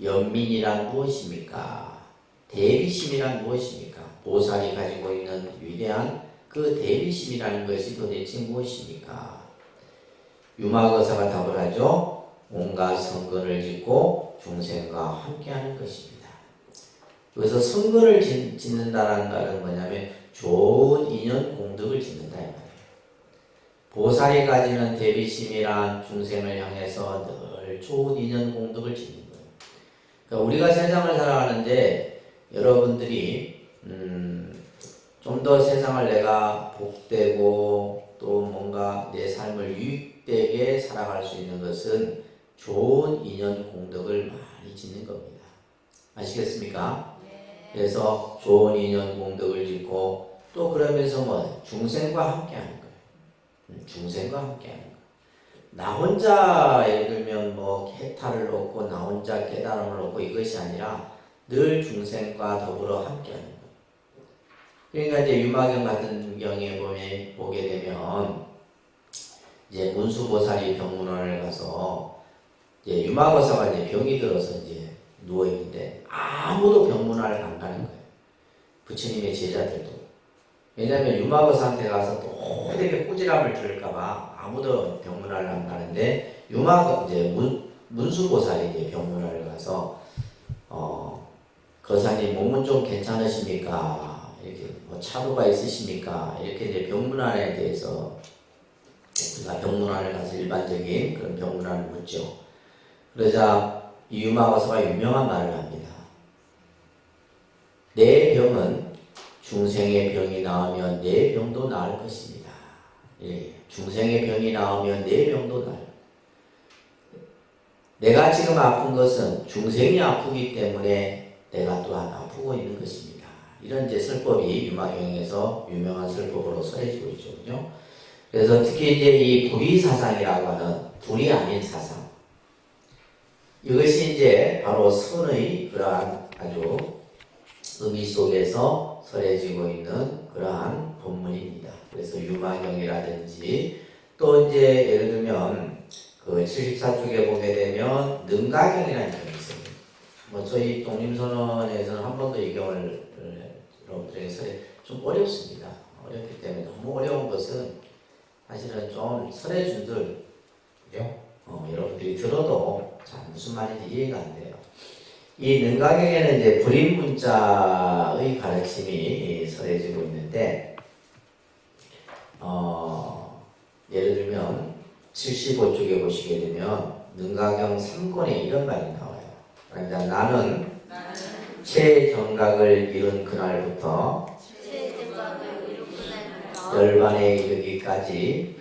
연민이란 무엇입니까? 대비심이란 무엇입니까? 보살이 가지고 있는 위대한 그 대비심이라는 것이 도대체 무엇입니까? 유마거사가 답을 하죠. 온갖 성근을 짓고 중생과 함께하는 것입니다. 여기서 성근을 짓는다는 말은 뭐냐면 좋은 인연 공덕을 짓는다 이 말이에요. 보살이 가지는 대비심이란 중생을 향해서 늘 좋은 인연 공덕을 짓는 거예요. 그러니까 우리가 세상을 살아가는데 여러분들이 좀 더 세상을 내가 복되고 또 뭔가 내 삶을 유익되게 살아갈 수 있는 것은 좋은 인연 공덕을 많이 짓는 겁니다. 아시겠습니까? 그래서 좋은 인연 공덕을 짓고 또 그러면서 뭐 중생과 함께하는 거예요. 중생과 함께하는 거예요. 나 혼자 예를 들면 뭐 해탈을 얻고 나 혼자 깨달음을 얻고 이것이 아니라 늘 중생과 더불어 함께하는 거예요. 그러니까 이제 유마경 같은 경에 보게 되면 이제 문수보살이 병문안을 가서 이제 유마거사가 이제 병이 들어서 이제 누워 있는데 아무도 병문안을 안 가는 거예요. 부처님의 제자들도. 왜냐하면 유마거사한테 가서 또 되게 꾸지람을 들을까봐 아무도 병문안을 안 가는데 이제 문수보살이 이제 병문안을 가서 거사님 몸은 좀 괜찮으십니까? 이렇게 뭐 차도가 있으십니까? 이렇게 이제 병문안에 대해서 우리가 병문안을 가서 일반적인 그런 병문안을 묻죠. 그러자 이 유마거사가 유명한 말을 합니다. 내 병은 중생의 병이 나으면 내 병도 나을 것입니다. 예, 중생의 병이 나으면 내 병도 나을. 내가 지금 아픈 것은 중생이 아프기 때문에 내가 또한 아프고 있는 것입니다. 이런 이제 설법이 유마경에서 유명한 설법으로 설해지고 있죠. 그죠? 그래서 특히 이제 이 불의사상이라고 하는 불이 아닌 사상. 이것이 이제 바로 선의 그러한 아주 의미 속에서 설해지고 있는 그러한 본문입니다. 그래서 유마경이라든지 또 이제 예를 들면 그 74쪽에 보게 되면 능가경이라는 경이 있습니다. 뭐 저희 독립선언에서는 한 번도 이 경을 여러분들에게 설해 좀 어렵습니다. 어렵기 때문에 너무 어려운 것은 사실은 좀 설해준들 그죠? 여러분들이 들어도 잘 무슨 말인지 이해가 안 돼요. 이 능가경에는 이제 불임문자의 가르침이 설해지고 있는데 예를 들면 75쪽에 보시게 되면 능가경 3권에 이런 말이 나와요. 그러니까 나는 최정각을 이룬 그날부터 열반에 이르기까지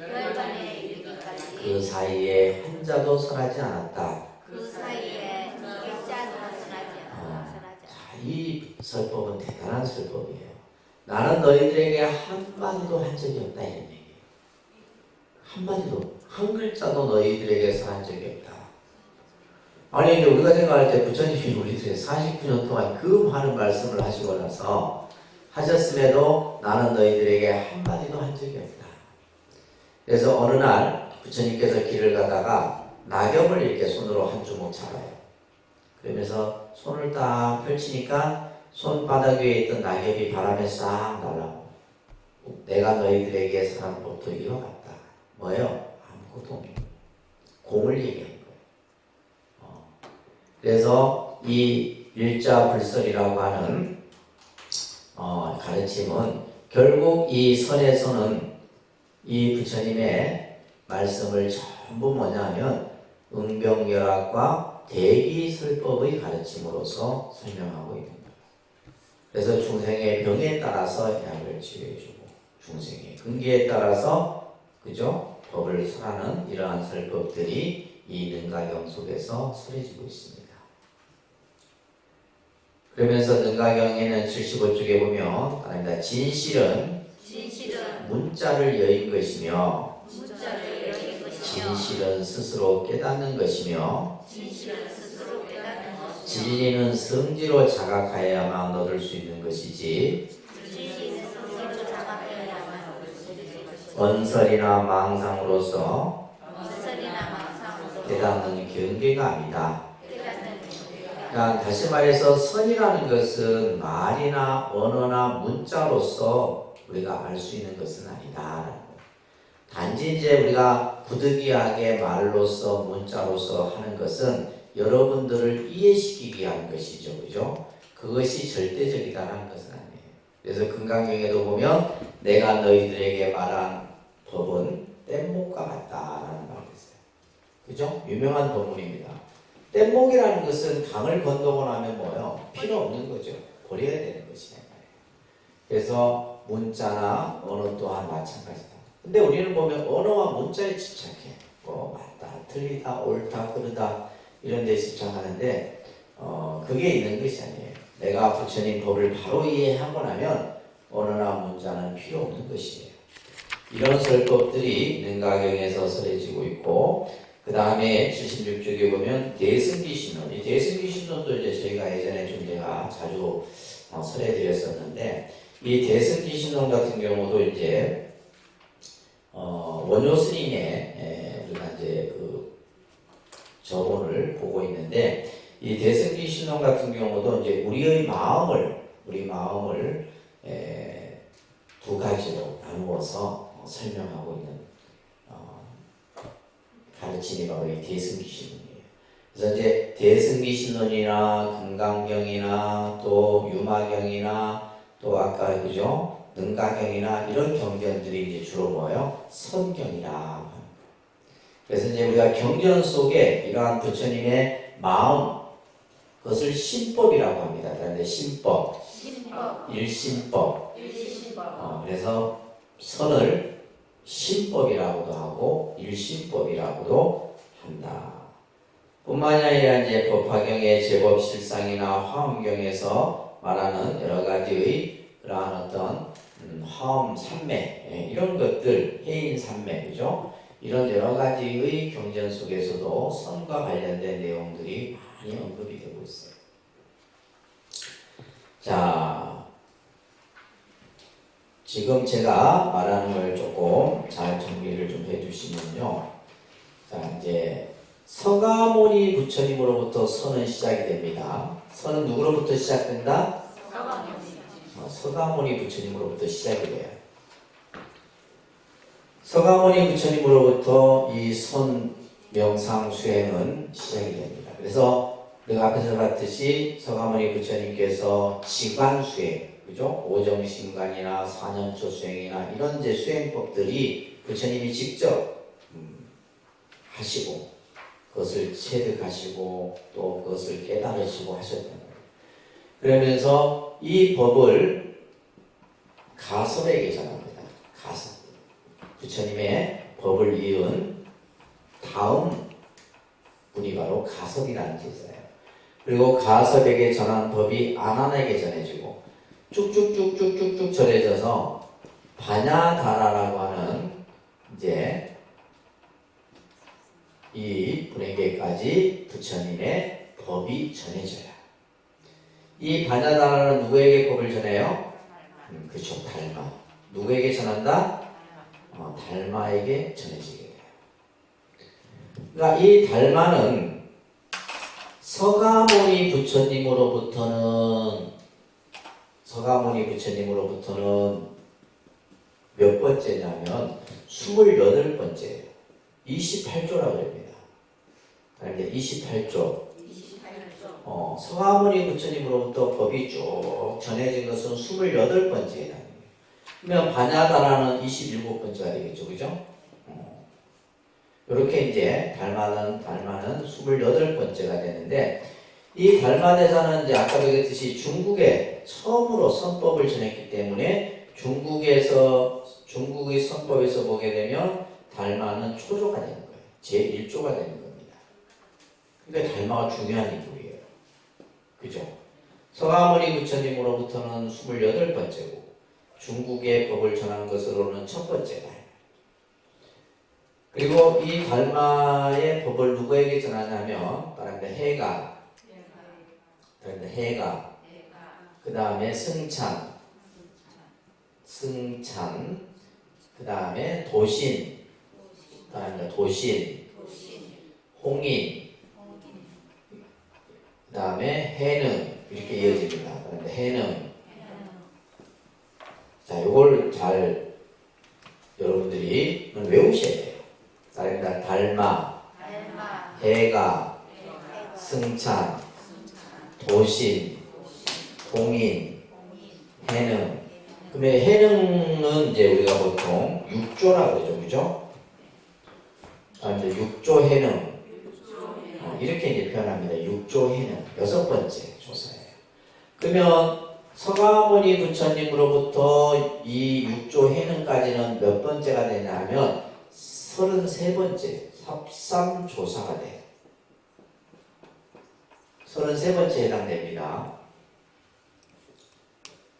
그 사이에 한 자도 설하지 않았다. 이 설법은 대단한 설법이에요. 나는 너희들에게 한마디도 한 적이 없다 이런 얘기예요. 한마디도 한 글자도 너희들에게서 한 적이 없다. 아니 이제 우리가 생각할 때 부처님이 우리들에게 49년 동안 그 많은 말씀을 하시고 나서 하셨음에도 나는 너희들에게 한마디도 한 적이 없다. 그래서 어느 날 부처님께서 길을 가다가 낙엽을 이렇게 손으로 한 주먹 잡아요. 그러면서 손을 딱 펼치니까 손바닥 위에 있던 낙엽이 바람에 싹 날아가고 내가 너희들에게 사는 법도 이와 같다. 뭐예요? 아무것도 없는 거예요. 공을 얘기하는 거예요. 그래서 이 일자불설이라고 하는 가르침은 결국 이 선에서는 이 부처님의 말씀을 전부 뭐냐면 응병결합과 대기설법의 가르침으로서 설명하고 있는 거예요. 그래서 중생의 병에 따라서 약을 치료해주고 중생의 근기에 따라서 그죠? 법을 설하는 이러한 설법들이 이 능가경 속에서 설해지고 있습니다. 그러면서 능가경에는 75쪽에 보면 진실은 문자를 여인 것이며 진실은 스스로 깨닫는 것이며 진리는 성지로 자각하여야만 얻을 수 있는 것이지 언설이나 망상으로서 깨닫는 경계가 아니다. 그러니까 다시 말해서 선이라는 것은 말이나 언어나 문자로서 우리가 알 수 있는 것은 아니다. 단지 이제 우리가 부득이하게 말로서 문자로서 하는 것은 여러분들을 이해시키기 위한 것이죠. 그죠? 그것이 절대적이다라는 것은 아니에요. 그래서 금강경에도 보면 내가 너희들에게 말한 법은 뗏목과 같다라는 말을 했어요. 그죠? 유명한 법문입니다. 뗏목이라는 것은 강을 건너고 나면 뭐예요? 필요 없는 거죠. 버려야 되는 것이란 말이에요. 그래서 문자나 언어 또한 마찬가지다. 근데 우리는 보면 언어와 문자에 집착해. 뭐 맞다, 틀리다, 옳다, 그르다 이런 데 집착하는데 그게 있는 것이 아니에요. 내가 부처님 법을 바로 이해하고 나면 언어나 문자는 필요 없는 것이에요. 이런 설법들이 능가경에서 설해지고 있고 그 다음에 76쪽에 보면 대승기신론. 이 대승기신론도 이제 저희가 예전에 좀 제가 자주 설해드렸었는데 이 대승기신론 같은 경우도 이제 원효 스님의 우리가 이제 그 저본을 보고 있는데 이 대승기신론 같은 경우도 이제 우리 마음을 두 가지로 나누어서 설명하고 있는 가르침이 바로 이 대승기신론이에요. 그래서 이제 대승기신론이나 금강경이나 또 유마경이나 또 아까 그죠? 능가경이나 이런 경전들이 이제 주로 뭐예요? 선경이라. 그래서 이제 우리가 경전 속에 이러한 부처님의 마음, 그것을 신법이라고 합니다. 그런데 신법, 일신법. 그래서 선을 신법이라고도 하고 일신법이라고도 한다. 뿐만이 아니라 이제 법화경의 제법실상이나 화엄경에서 말하는 여러 가지의 그러한 어떤 화엄 삼매 이런 것들, 해인 삼매, 그죠? 이런 여러 가지의 경전 속에서도 선과 관련된 내용들이 많이 언급이 되고 있어요. 자, 지금 제가 말하는 걸 조금 잘 정리를 좀 해주시면요. 자, 이제 서가모니 부처님으로부터 선은 시작이 됩니다. 선은 누구로부터 시작된다? 서가모니 부처님으로부터 시작이 돼요. 서가모니 부처님으로부터 이 선 명상 수행은 시작이 됩니다. 그래서 내가 앞에서 봤듯이 서가모니 부처님께서 지관 수행, 그죠? 오정신관이나 사년초 수행이나 이런 제 수행법들이 부처님이 직접 하시고 그것을 체득하시고 또 그것을 깨달으시고 하셨던 거예요. 그러면서 이 법을 가섭에게 전합니다. 가섭. 부처님의 법을 이은 다음 분이 바로 가섭이라는 제자예요. 그리고 가섭에게 전한 법이 아난에게 전해지고 쭉쭉쭉쭉쭉쭉 전해져서 바냐다라라고 하는 이제 이 분에게까지 부처님의 법이 전해져요. 이 바냐다라는 누구에게 법을 전해요? 그렇죠. 달마. 누구에게 전한다? 달마에게 전해지게 돼요. 그러니까 이 달마는 서가모니 부처님으로부터는 몇 번째냐면 28번째예요. 28조라고 합니다. 그런데 28조. 서가모니 부처님으로부터 법이 쭉 전해진 것은 28번째에 해당해요. 그러면 바냐다라는 27번째가 되겠죠. 그죠? 이렇게 이제 달마는 28번째가 되는데, 이 달마대사는 이제 아까 얘기했듯이 중국에 처음으로 선법을 전했기 때문에 중국의 선법에서 보게 되면 달마는 초조가 되는 거예요. 제1조가 되는 겁니다. 그러니까 달마가 중요한 인물이에요. 그죠? 서가모니 부처님으로부터는 28번째고 중국의 법을 전한 것으로는 첫 번째다. 그리고 이 달마의 법을 누구에게 전하냐면 해가, 그 다음에 승찬, 그 다음에 도신, 홍인, 그 다음에 해능, 이렇게 이어집니다. 그런데 해능. 자, 요걸 잘 여러분들이 외우셔야 돼요. 달마, 해가, 승찬, 도신, 홍인, 해능. 그러면 해능은 이제 우리가 보통 6조라고 그러죠. 그죠? 이제 6조 해능. 이렇게 이제 표현합니다. 6조 해능. 6번째 조사예요. 그러면 서가모니 부처님으로부터 이 6조 해능까지는 몇 번째가 되냐 하면 33번째 섭삼조사가 돼요. 33번째에 해당됩니다.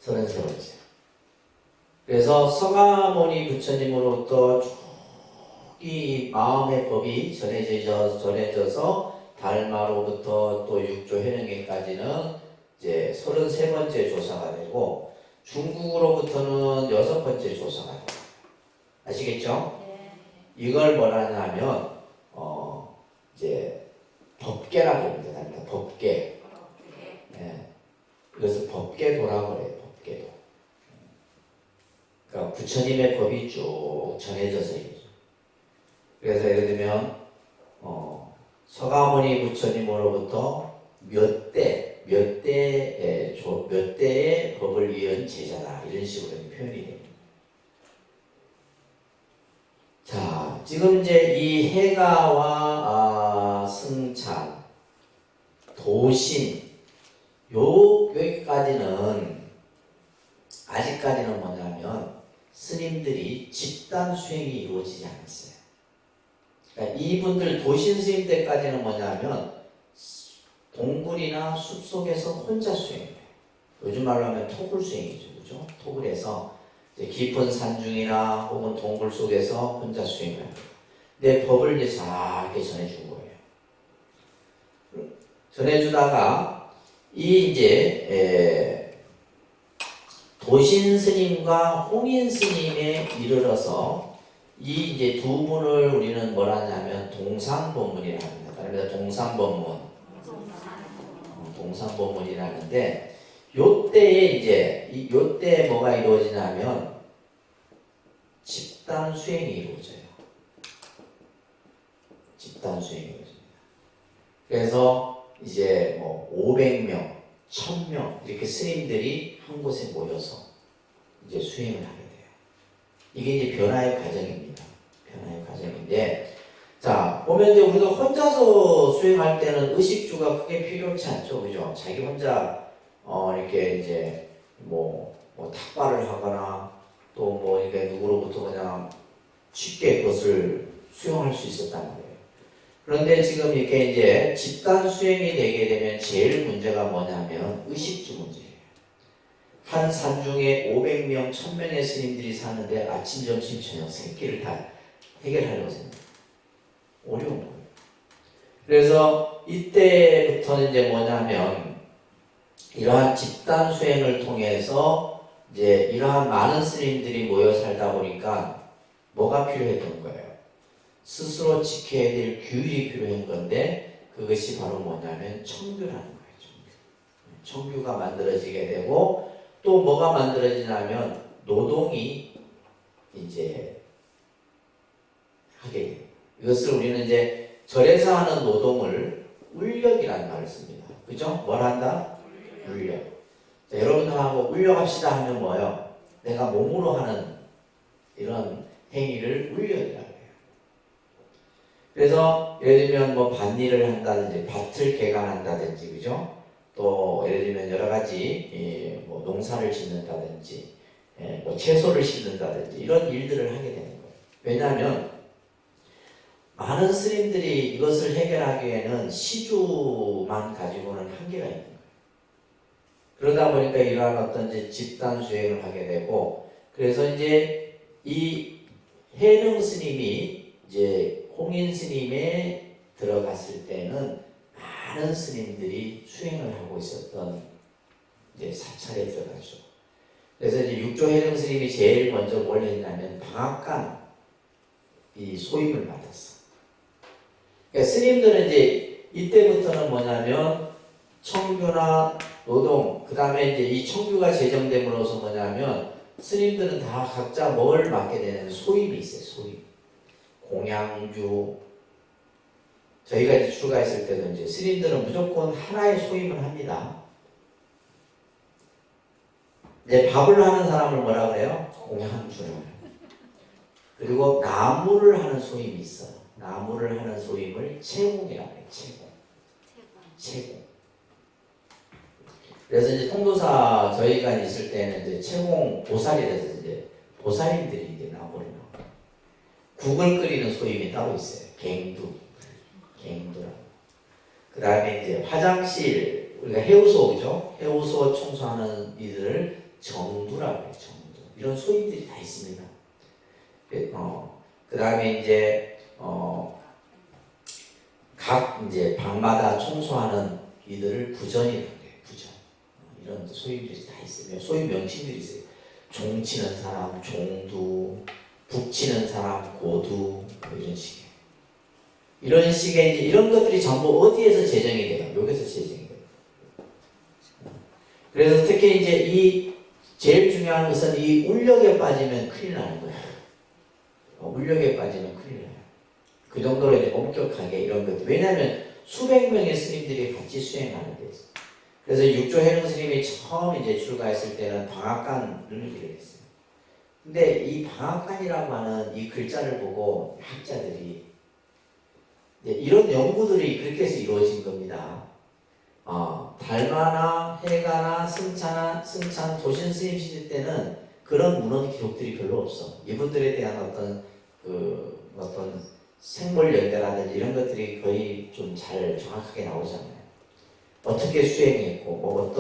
33번째. 그래서 서가모니 부처님으로부터 이 마음의 법이 전해져서 달마로부터 또 6조 해능에까지는 이제 33번째 조사가 되고 중국으로부터는 6번째 조사가 돼요. 아시겠죠? 이걸 뭐라 하냐면 이제 법계라고 합니다. 법계. 네. 이것을 법계도라고 그래요. 법계도. 그러니까 부처님의 법이 쭉 전해져서 있죠. 그래서 예를 들면 서가모니 부처님으로부터 몇 대의 법을 이은 제자다, 이런 식으로 표현이 됩니다. 자, 지금 이제 이 해가와 승찬, 도신, 여기까지는 아직까지는 뭐냐면 스님들이 집단 수행이 이루어지지 않았어요. 그러니까 이분들 도신 스님 때까지는 뭐냐면 동굴이나 숲속에서 혼자 수행해요. 요즘 말로 하면 토굴 수행이죠. 그죠? 토굴에서 깊은 산중이나 혹은 동굴 속에서 혼자 수행을 합니다. 근데 법을 이제 잘게 전해준 거예요. 전해주다가 이 이제 도신 스님과 홍인 스님에 이르러서 이 이제 두 분을 우리는 뭐라 하냐면 동상법문이라고 합니다. 그러니까 동상법문이라는데 요때에 이제 요때 뭐가 이루어지냐면 집단 수행이 이루어져요. 집단 수행이 이루어집니다. 그래서 이제 뭐 500명, 1000명 이렇게 스님들이 한 곳에 모여서 이제 수행을 하게 돼요. 이게 이제 변화의 과정입니다. 변화의 과정인데, 자, 보면 이제 우리가 혼자서 수행할 때는 의식주가 크게 필요치 않죠. 그죠? 자기 혼자 이렇게 이제 뭐 탁발을 하거나 또 뭐 이게 누구로부터 그냥 쉽게 그것을 수용할 수 있었단 말이에요. 그런데 지금 이렇게 이제 집단 수행이 되게 되면 제일 문제가 뭐냐면 의식주 문제예요. 한 산중에 500명, 1000명의 스님들이 사는데 아침, 점심, 저녁 세 끼를 다 해결하려고 생각해요. 어려운 거예요. 그래서 이때부터는 이제 뭐냐면 이러한 집단 수행을 통해서 이제 이러한 많은 스님들이 모여 살다 보니까 뭐가 필요했던 거예요? 스스로 지켜야 될 규율이 필요한 건데 그것이 바로 뭐냐면 청규라는 거예요. 청규가 만들어지게 되고 또 뭐가 만들어지냐면 노동이 이제 하게 돼요. 이것을 우리는 이제 절에서 하는 노동을 울력이라는 말을 씁니다. 그죠? 뭘 한다? 울력. 자, 여러분들하고 울력합시다 하면 뭐예요? 내가 몸으로 하는 이런 행위를 울력이라고 해요. 그래서 예를 들면 뭐 밭일을 한다든지 밭을 개간한다든지 그죠? 또 예를 들면 여러 가지 뭐 농사를 짓는다든지 뭐 채소를 심는다든지 이런 일들을 하게 되는 거예요. 왜냐하면 많은 스님들이 이것을 해결하기에는 시주만 가지고는 한계가 있는 거예요. 그러다 보니까 이러한 어떤 이제 집단 수행을 하게 되고, 그래서 이제 이 해능 스님이 이제 홍인 스님에 들어갔을 때는 많은 스님들이 수행을 하고 있었던 이제 사찰에 들어가죠. 그래서 이제 육조 해능 스님이 제일 먼저 뭘 했냐면 방앗간 이 소임을 받았어. 그러니까 스님들은 이제 이때부터는 뭐냐면 청규나 노동, 그 다음에 이제 이 청규가 제정됨으로써 뭐냐면 스님들은 다 각자 뭘 맡게 되냐면 소임이 있어요. 소임. 공양주. 저희가 이제 출가했을 때도 이제 스님들은 무조건 하나의 소임을 합니다. 이제 밥을 하는 사람을 뭐라 그래요? 공양주라고 해요. 그리고 나무를 하는 소임이 있어요. 나무를 하는 소임을 채공이라고 해요. 채공. 그래서 이제 통도사 저희가 있을 때는 이제 채공 보살이라서 이제 보살님들이 이제 나무를 국을 끓이는 소임이 따로 있어요. 갱두라고. 그 다음에 이제 화장실 우리가 해우소 그죠? 해우소 청소하는 이들을 정두라고 해요. 정두. 이런 소임들이 다 있습니다. 그 다음에 이제 각 이제 방마다 청소하는 이들을 부전이라고 해요. 부전. 이런 소임들이 다 있어요. 소임 명칭들이 있어요. 종 치는 사람 종두, 북 치는 사람 고두, 뭐 이런 식이에요. 이런 식의 이제 이런 것들이 전부 어디에서 제정이 돼요? 여기서 제정이 돼요. 그래서 특히 이제 이 제일 중요한 것은 이 울력에 빠지면 큰일 나는 거예요. 울력에 빠지면 큰일 나요. 그 정도로 이제 엄격하게 이런 것들. 왜냐하면 수백 명의 스님들이 같이 수행하는 데 있어요. 그래서 육조 해능 스님이 처음 이제 출가했을 때는 방앗간을 기록했어요. 근데 이 방앗간이라고 하는 이 글자를 보고 학자들이 이런 연구들이 그렇게 해서 이루어진 겁니다. 달마나 해가나 승찬 도신 스님 시대 때는 그런 문헌 기록들이 별로 없어. 이분들에 대한 어떤 생물 연대라든지 이런 것들이 거의 좀 잘 정확하게 나오잖아요. 어떻게 수행했고,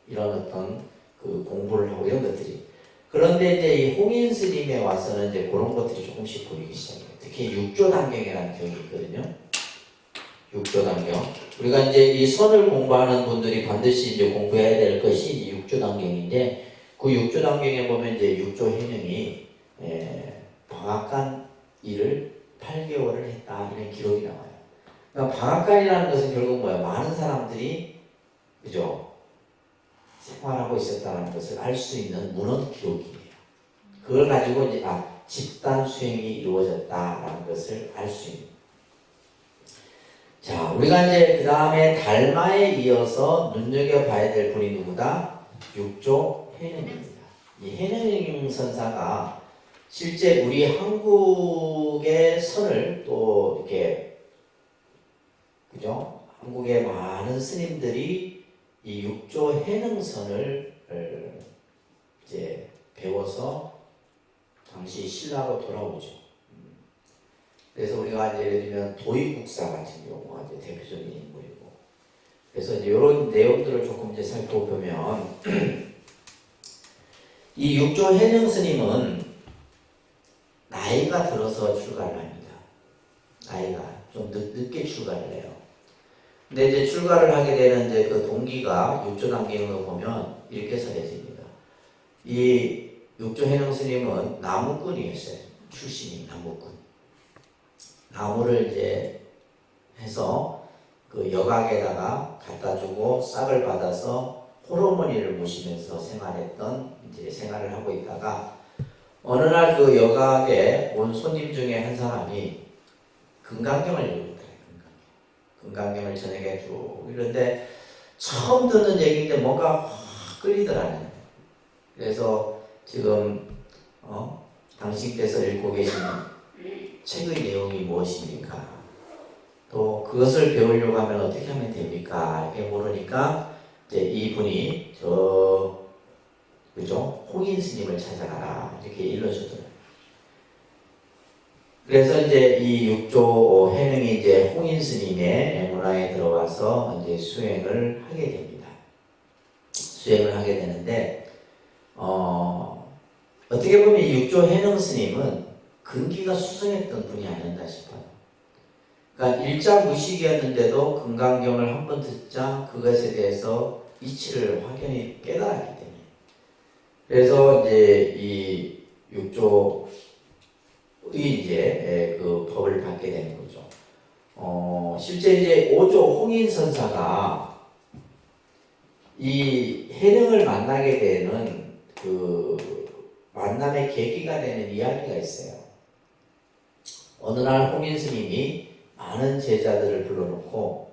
이런 어떤 그 공부를 하고 이런 것들이. 그런데 이제 이 홍인 스님에 와서는 이제 그런 것들이 조금씩 보이기 시작해요. 특히 육조단경이라는 경이 있거든요. 육조단경. 우리가 이제 이 선을 공부하는 분들이 반드시 이제 공부해야 될 것이 육조단경인데, 그 육조단경에 보면 이제 육조해명이 방앗간 일을 8개월을 했다 이런 기록이 나와요. 그러니까 방앗간이라는 것은 결국 뭐야? 많은 사람들이 그죠? 생활하고 있었다는 것을 알 수 있는 문헌 기록이에요. 그걸 가지고 이제 집단 수행이 이루어졌다라는 것을 알 수 있는. 자, 우리가 이제 그 다음에 달마에 이어서 눈여겨봐야 될 분이 누구다? 육조 해능입니다. 이 해능 선사가 실제 우리 한국의 선을 또 이렇게 그죠? 한국의 많은 스님들이 이 육조 해능선을 이제 배워서 당시 신라로 돌아오죠. 그래서 우리가 이제 예를 들면 도의국사 같은 경우가 이제 대표적인 인물이고, 그래서 이제 이런 내용들을 조금 이제 살펴보면 이 육조 해능 스님은 나이가 들어서 출가를 합니다. 나이가 좀 늦게 출가를 해요. 근데 이제 출가를 하게 되는 이제 그 동기가 육조단경으로 보면 이렇게 설해집니다. 이 육조 해능 스님은 나무꾼이었어요. 출신이 나무꾼. 나무를 이제 해서 그 여각에다가 갖다 주고 싹을 받아서 홀어머니를 모시면서 생활을 하고 있다가 어느 날 그 여각에 온 손님 중에 한 사람이 금강경을 읽었더래요. 금강경을 저녁에 쭉 읽는데 처음 듣는 얘기인데 뭔가 확 끌리더라고요. 그래서 지금 당신께서 읽고 계신 책의 내용이 무엇입니까? 또 그것을 배우려고 하면 어떻게 하면 됩니까? 이렇게 물으니까 이제 이분이 그죠? 홍인 스님을 찾아가라 이렇게 일러주더라고요. 그래서 이제 이 육조 해능이 이제 홍인 스님의 문화에 들어와서 이제 수행을 하게 됩니다. 수행을 하게 되는데 어떻게 보면 이 육조 해능 스님은 근기가 수승했던 분이 아니었나 싶어요. 그러니까 일자무식이었는데도 금강경을 한번 듣자 그것에 대해서 이치를 확연히 깨달았기 때문에. 그래서 이제 이 육조의 이제 그 법을 받게 되는 거죠. 실제 이제 오조 홍인선사가 이 해능을 만나게 되는 그 만남의 계기가 되는 이야기가 있어요. 어느 날 홍인 스님이 많은 제자들을 불러놓고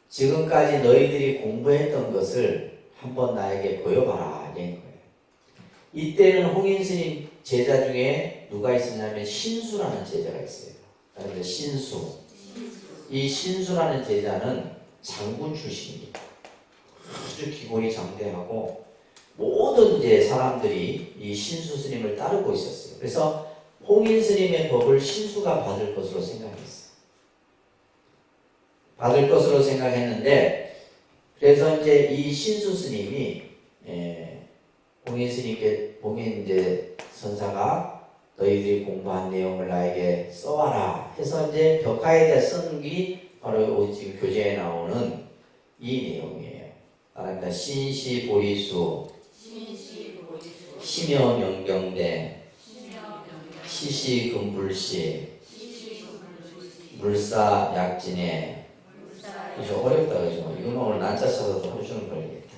지금까지 너희들이 공부했던 것을 한번 나에게 보여봐라 이런 거예요. 이때는 홍인 스님 제자 중에 누가 있었냐면 신수라는 제자가 있어요. 그런데 신수. 이 신수라는 제자는 장군 출신입니다. 아주 기본이 장대하고 모든 이제 사람들이 이 신수 스님을 따르고 있었어요. 그래서 홍인 스님의 법을 신수가 받을 것으로 생각했어요. 받을 것으로 생각했는데, 그래서 이제 이 신수 스님이 홍인 스님께 홍인 이제 선사가 너희들이 공부한 내용을 나에게 써와라 해서 이제 벽화에다 쓴 게 바로 지금 교재에 나오는 이 내용이에요. 말합니다. 신시보리수, 심여명경대, 시시금불시, 물사약진에. 그죠? 어렵다, 그죠? 이거는 오늘 난자 찾아도 하루 종일 걸리겠다.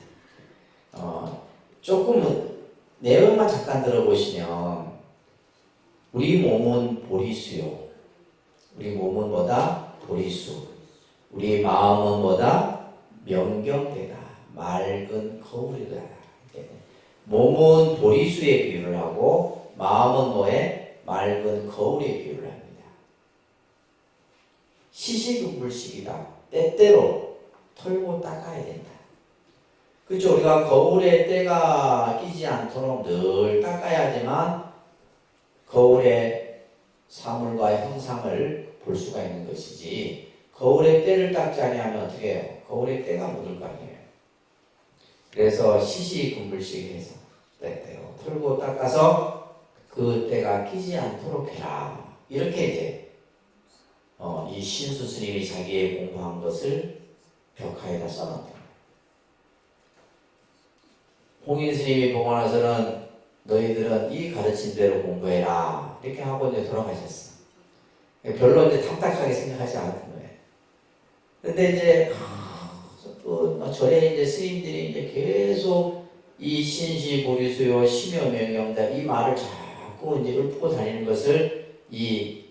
조금 내용만 잠깐 들어보시면 우리 몸은 보리수요. 우리 몸은 뭐다? 보리수. 우리 마음은 뭐다? 명경대다. 맑은 거울이다. 몸은 보리수에 비유를 하고 마음은 뭐에? 맑은 거울에 비유를 합니다. 시시금불식이다. 때때로 털고 닦아야 된다. 그렇죠. 우리가 거울에 때가 끼지 않도록 늘 닦아야지만 거울의 사물과 형상을 볼 수가 있는 것이지, 거울에 때를 닦지 아니하면 어떻게 해요? 거울에 때가 묻을 거 아니에요. 그래서 시시금불식 해서 때때로 털고 닦아서 그 때가 끼지 않도록 해라. 이렇게 이제 이 신수 스님이 자기의 공부한 것을 벽화에다 써놨다. 홍인 스님이 보고 나서는 너희들은 이 가르친 대로 공부해라 이렇게 하고 이제 돌아가셨어. 별로 이제 탐탁하게 생각하지 않았던 거예요. 근데 이제 또 절에 이제 스님들이 이제 계속 이 신시보리수요 심여명경다 이 말을 자꾸 이제 읊고 다니는 것을 이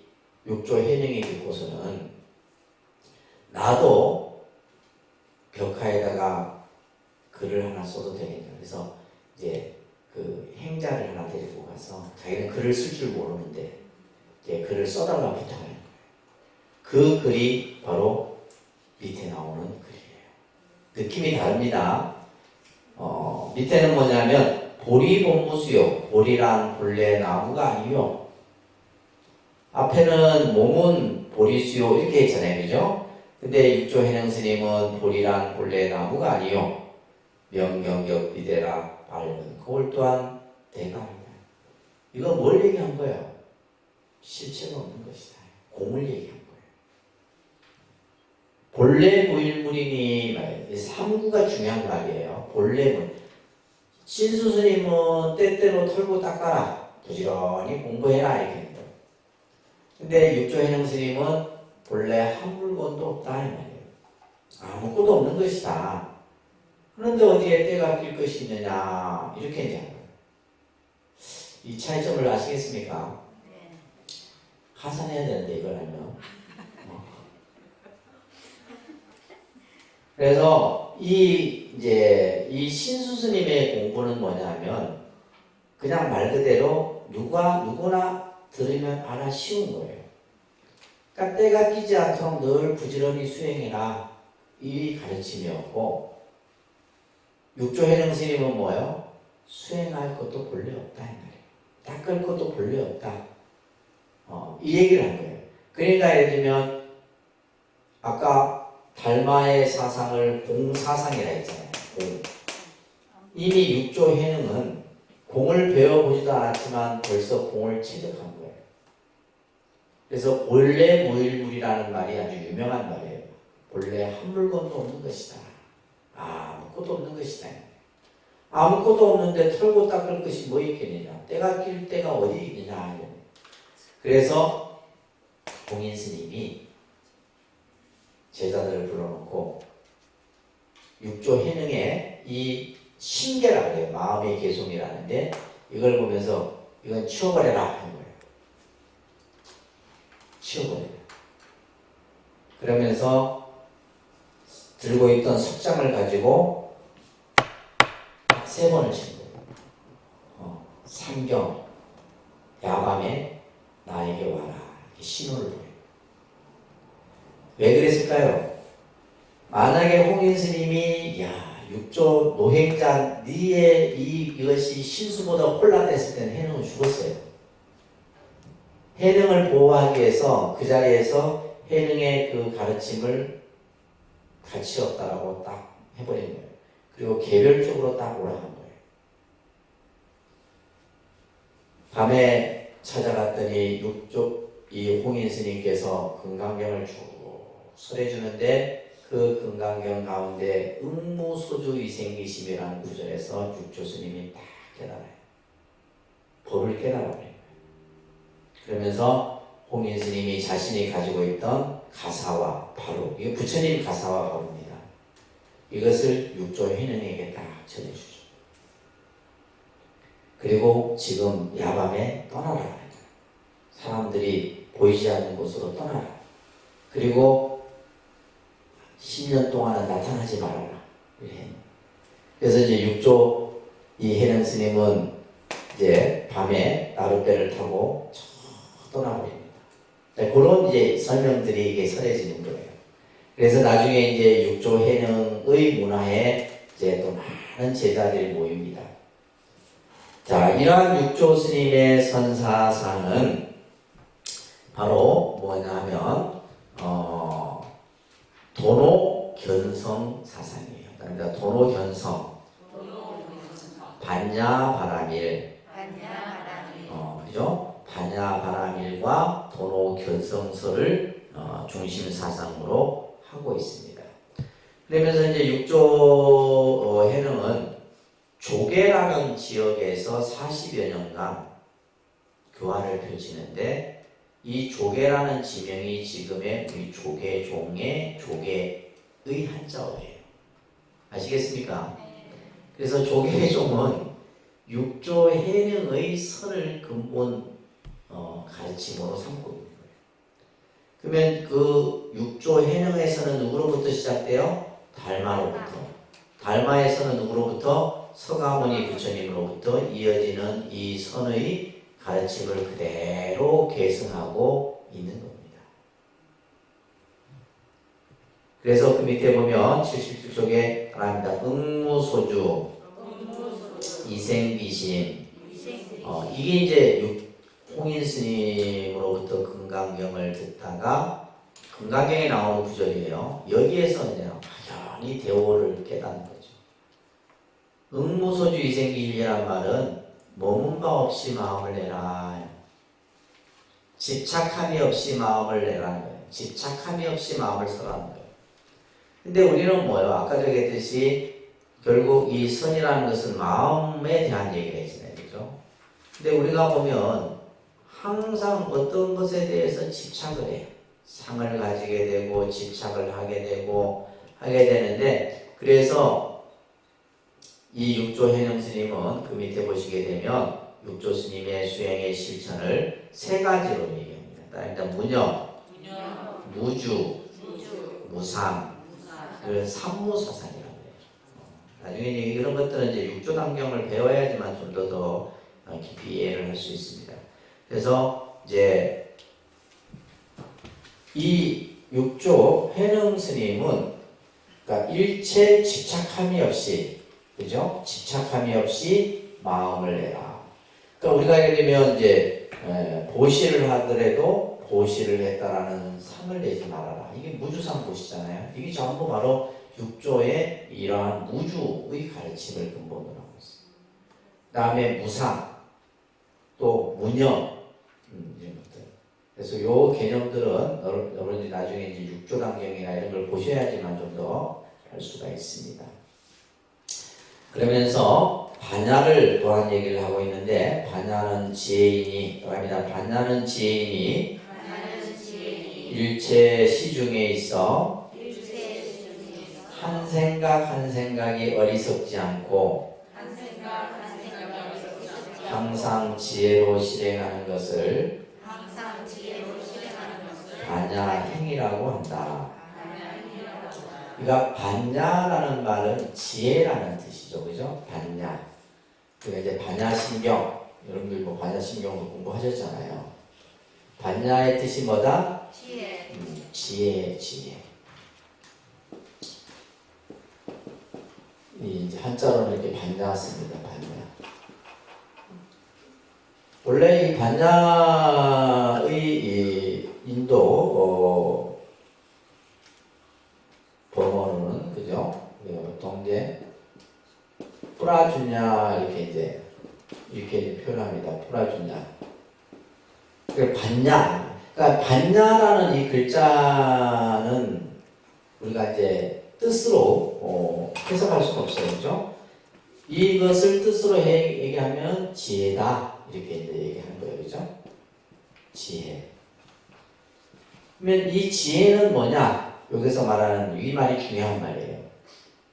육조 해능이 듣고서는 나도 벽화에다가 글을 하나 써도 되겠다. 그래서 이제 그 행자를 하나 데리고 가서 자기는 글을 쓸 줄 모르는데 이제 글을 써달라고 부탁을 해요. 그 글이 바로 밑에 나오는 글이에요. 느낌이 다릅니다. 밑에는 뭐냐면 보리본무수요. 보리란 본래 나무가 아니요. 앞에는 몸은 보리수요 이렇게 했잖아요. 그죠? 근데 육조 해능 스님은 보리란 본래 나무가 아니요. 명경격 비대라 밝은 거울 또한 대가 아니다. 이건 뭘 얘기한 거예요? 실체가 없는 것이다. 공을 얘기한 거예요. 본래 무일물이니 말이에요. 삼구가 중요한 말이에요. 본래 물. 신수 스님은 때때로 털고 닦아라. 부지런히 공부해라 이렇게 했다. 근데 육조 해능 스님은 본래 한 물건도 없다 이 말이에요. 아무것도 없는 것이다. 그런데 어디에 때가 낄 것이 있느냐 이렇게 얘기한 거예요. 이 차이점을 아시겠습니까? 네. 하산해야 되는데 이걸 알면. 그래서 이 신수스님의 공부는 뭐냐면 그냥 말 그대로 누구나 들으면 알아 쉬운 거예요. 그러니까 때가 끼지 않도록 늘 부지런히 수행해라 이 가르침이었고, 육조해능 스님은 뭐예요? 수행할 것도 본래 없다 이 말이에요. 닦을 것도 본래 없다. 이 얘기를 한 거예요. 그러니까 예를 들면 아까 달마의 사상을 공사상이라 했잖아요. 공. 이미 육조해능은 공을 배워보지도 않았지만 벌써 공을 체득한 거예요. 그래서 본래 무일물이라는 말이 아주 유명한 말이에요. 본래 한 물건도 없는 것이다. 아무것도 없는 것이다. 아무것도 없는데 털고 닦을 것이 뭐 있겠느냐. 때가 낄 때가 어디 있느냐. 그래서 공인 스님이 제자들을 불러놓고 육조해능의 이 신계라고 해요. 마음의 개송이라는데 이걸 보면서 이건 치워버려라 하는 거예요. 치워버려라. 그러면서 들고 있던 석장을 가지고 딱 3번을 친 거예요. 삼경, 야밤에 나에게 와라. 이렇게 신호를 보여요. 왜 그랬을까요? 만약에 홍인 스님이 육조 노행자 니의 이것이 신수보다 혼란했을 때는 해능은 죽었어요. 해능을 보호하기 위해서 그 자리에서 해능의 그 가르침을 가치 없다라고 딱 해버린 거예요. 그리고 개별적으로 딱 오라 한 거예요. 밤에 찾아갔더니 이 홍인 스님께서 금강경을 쭉 설해주는데 그 금강경 가운데 응무소주 위생기심이라는 구절에서 육조 스님이 딱 깨달아요. 법을 깨달아버린 거예요. 그러면서 홍인 스님이 자신이 가지고 있던 가사와 바로, 이게 부처님 가사와 바로입니다. 이것을 육조 해능에게 딱 전해주죠. 그리고 지금 야밤에 떠나라 하는 거예요. 사람들이 보이지 않는 곳으로 떠나라. 그리고 10년 동안은 나타나지 말아라. 그래서 이제 육조 이 해능 스님은 이제 밤에 나룻배를 타고 떠나버립니다. 그런 이제 설명들이 이게 설해지는 거예요. 그래서 나중에 이제 육조 해능의 문화에 이제 또 많은 제자들이 모입니다. 자, 이러한 육조 스님의 선사사는 바로 뭐냐면 도노견성 사상이에요. 그러니까 도노견성, 반야바라밀, 그죠? 반야바라밀과 도노견성설을 중심 사상으로 하고 있습니다. 그러면서 이제 육조 해능은 조계라는 지역에서 40여 년간 교화를 펼치는데, 이 조계라는 지명이 지금의 우리 조계종의 조계의 한자어예요. 아시겠습니까? 그래서 조계종은 육조 해능의 선을 근본 가르침으로 삼고 있는 거예요. 그러면 그 육조 해능에서는 누구로부터 시작돼요? 달마로부터. 달마에서는 누구로부터? 서가모니 부처님으로부터 이어지는 이 선의 가르침을 그대로 계승하고 있는 겁니다. 그래서 그 밑에 보면 77쪽에 말합니다. 응무소주, 이생비심. 이게 이제 홍인 스님으로부터 금강경을 듣다가 금강경에 나오는 구절이에요. 여기에서 이제 막연히 대오를 깨닫는 거죠. 응무소주 이생비심이란 말은 머문 바 없이 마음을 내라. 집착함이 없이 마음을 내라는 거예요. 집착함이 없이 마음을 서라는 거예요. 근데 우리는 뭐예요? 아까도 얘기했듯이 결국 이 선이라는 것은 마음에 대한 얘기를 했잖아요. 그죠? 근데 우리가 보면 항상 어떤 것에 대해서 집착을 해요. 상을 가지게 되고 집착을 하게 되는데, 그래서 이 육조 해능 스님은 그 밑에 보시게 되면 육조 스님의 수행의 실천을 세 가지로 얘기합니다. 일단 무념, 무주, 무상, 그 삼무사상이라고 해요. 나중에 이런 것들은 이제 육조단경을 배워야지만 좀 더 깊이 이해를 할 수 있습니다. 그래서 이제 이 육조 회능 스님은 그러니까 일체 집착함이 없이, 그죠? 집착함이 없이 마음을 내라. 그러니까 우리가 예를 들면 이제 보시를 하더라도 보시를 했다라는 상을 내지 말아라. 이게 무주상 보시잖아요. 이게 전부 바로 육조의 이러한 무주의 가르침을 근본으로 하고 있습니다. 그 다음에 무상, 또 무념, 이런 것들. 그래서 요 개념들은 여러분들이 나중에 이제 육조단경이나 이런 걸 보셔야지만 좀 더 할 수가 있습니다. 그러면서 반야를 또한 얘기를 하고 있는데, 반야는 지혜이니, 또합니다. 반야는 지혜이니 일체 시중에 있어 한 생각 한 생각이 어리석지 않고 항상 지혜로 실행하는 것을 반야행이라고 한다. 그러니까 반야라는 말은 지혜라는 뜻이죠, 그죠? 반야. 그러니까 이제 반야신경, 여러분들 뭐 반야신경도 공부하셨잖아요. 반야의 뜻이 뭐다? 지혜. 지혜. 이제 한자로는 이렇게 반야 씁니다. 반야. 원래 이 반야의 이 인도 범어로는, 그죠? 우리가 보통 이제 프라주냐 이렇게 표현합니다. 프라주냐. 그 반야. 그러니까 반야라는 이 글자는 우리가 이제 뜻으로 해석할 수가 없어요, 그죠? 이것을 뜻으로 얘기하면 지혜다 이렇게 이제 얘기하는 거예요, 그죠? 지혜. 그러면 이 지혜는 뭐냐? 여기서 말하는 이 말이 중요한 말이에요.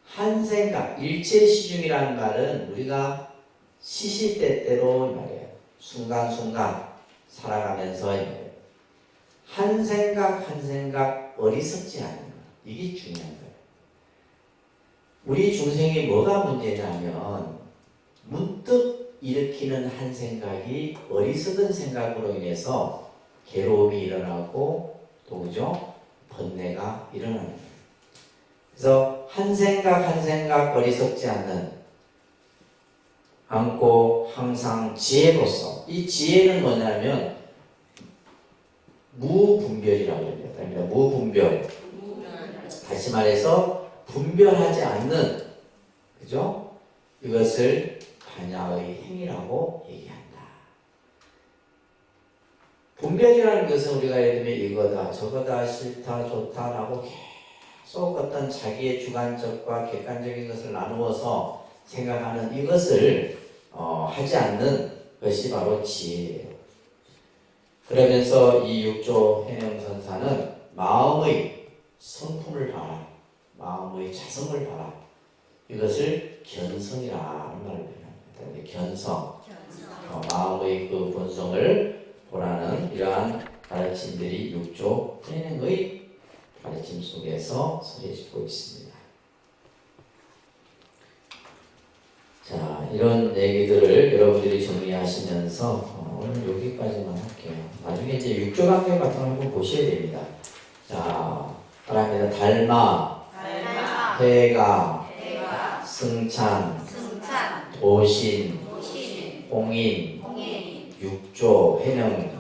한 생각, 일체시중이라는 말은 우리가 시시때때로 이 말이에요. 순간순간 살아가면서 이 말이에요. 한 생각 어리석지 않는 것. 이게 중요한 거예요. 우리 중생이 뭐가 문제냐면 문득 일으키는 한 생각이 어리석은 생각으로 인해서 괴로움이 일어나고 또 그죠? 번뇌가 일어나는 거예요. 그래서 한 생각 어리석지 않고 항상 지혜로서, 이 지혜는 뭐냐면 무분별이라고 합니다. 무분별. 다시 말해서 분별하지 않는, 그죠? 이것을 반야의 행위라고 얘기한다. 분별이라는 것은 우리가 예를 들면 이거다, 저거다, 싫다, 좋다라고 계속 어떤 자기의 주관적과 객관적인 것을 나누어서 생각하는 이것을 하지 않는 것이 바로 지혜예요. 그러면서 이 육조 해명선사는 마음의 성품을 봐라, 마음의 자성을 봐라, 이것을 견성이라는 말을 표현합니다. 견성. 마음의 그 본성을 보라는 이러한 가르침들이 육조 해명의 가르침 속에서 서해지고 있습니다. 자, 이런 얘기들을 여러분들이 정리하시면서 오늘 여기까지만 할게요. 나중에 이제 육조단경 같은 거 한번 보셔야 됩니다. 자, 따라합니다. 달마, 해가, 승찬, 도신, 홍인, 육조, 해명.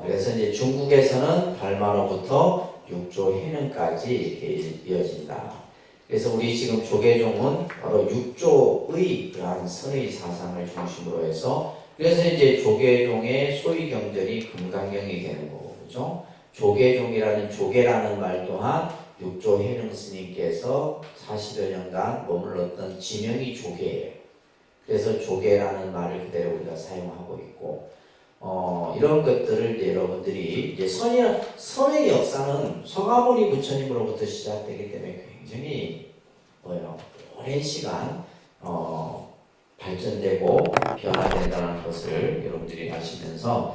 그래서 이제 중국에서는 달마로부터 육조, 해명까지 이렇게 이어진다. 그래서 우리 지금 조계종은 바로 육조의 그러한 선의 사상을 중심으로 해서, 그래서 이제 조계종의 소위 경전이 금강경이 되는 거고, 그죠? 조계종이라는 조계라는 말 또한 육조 해능 스님께서 40여 년간 머물렀던 지명이 조계예요. 그래서 조계라는 말을 그대로 우리가 사용하고 있고, 이런 것들을 이제 여러분들이 이제 선의 역사는 서가모니 부처님으로부터 시작되기 때문에 굉장히 오랜 시간 발전되고 변화된다는 것을 여러분들이 아시면서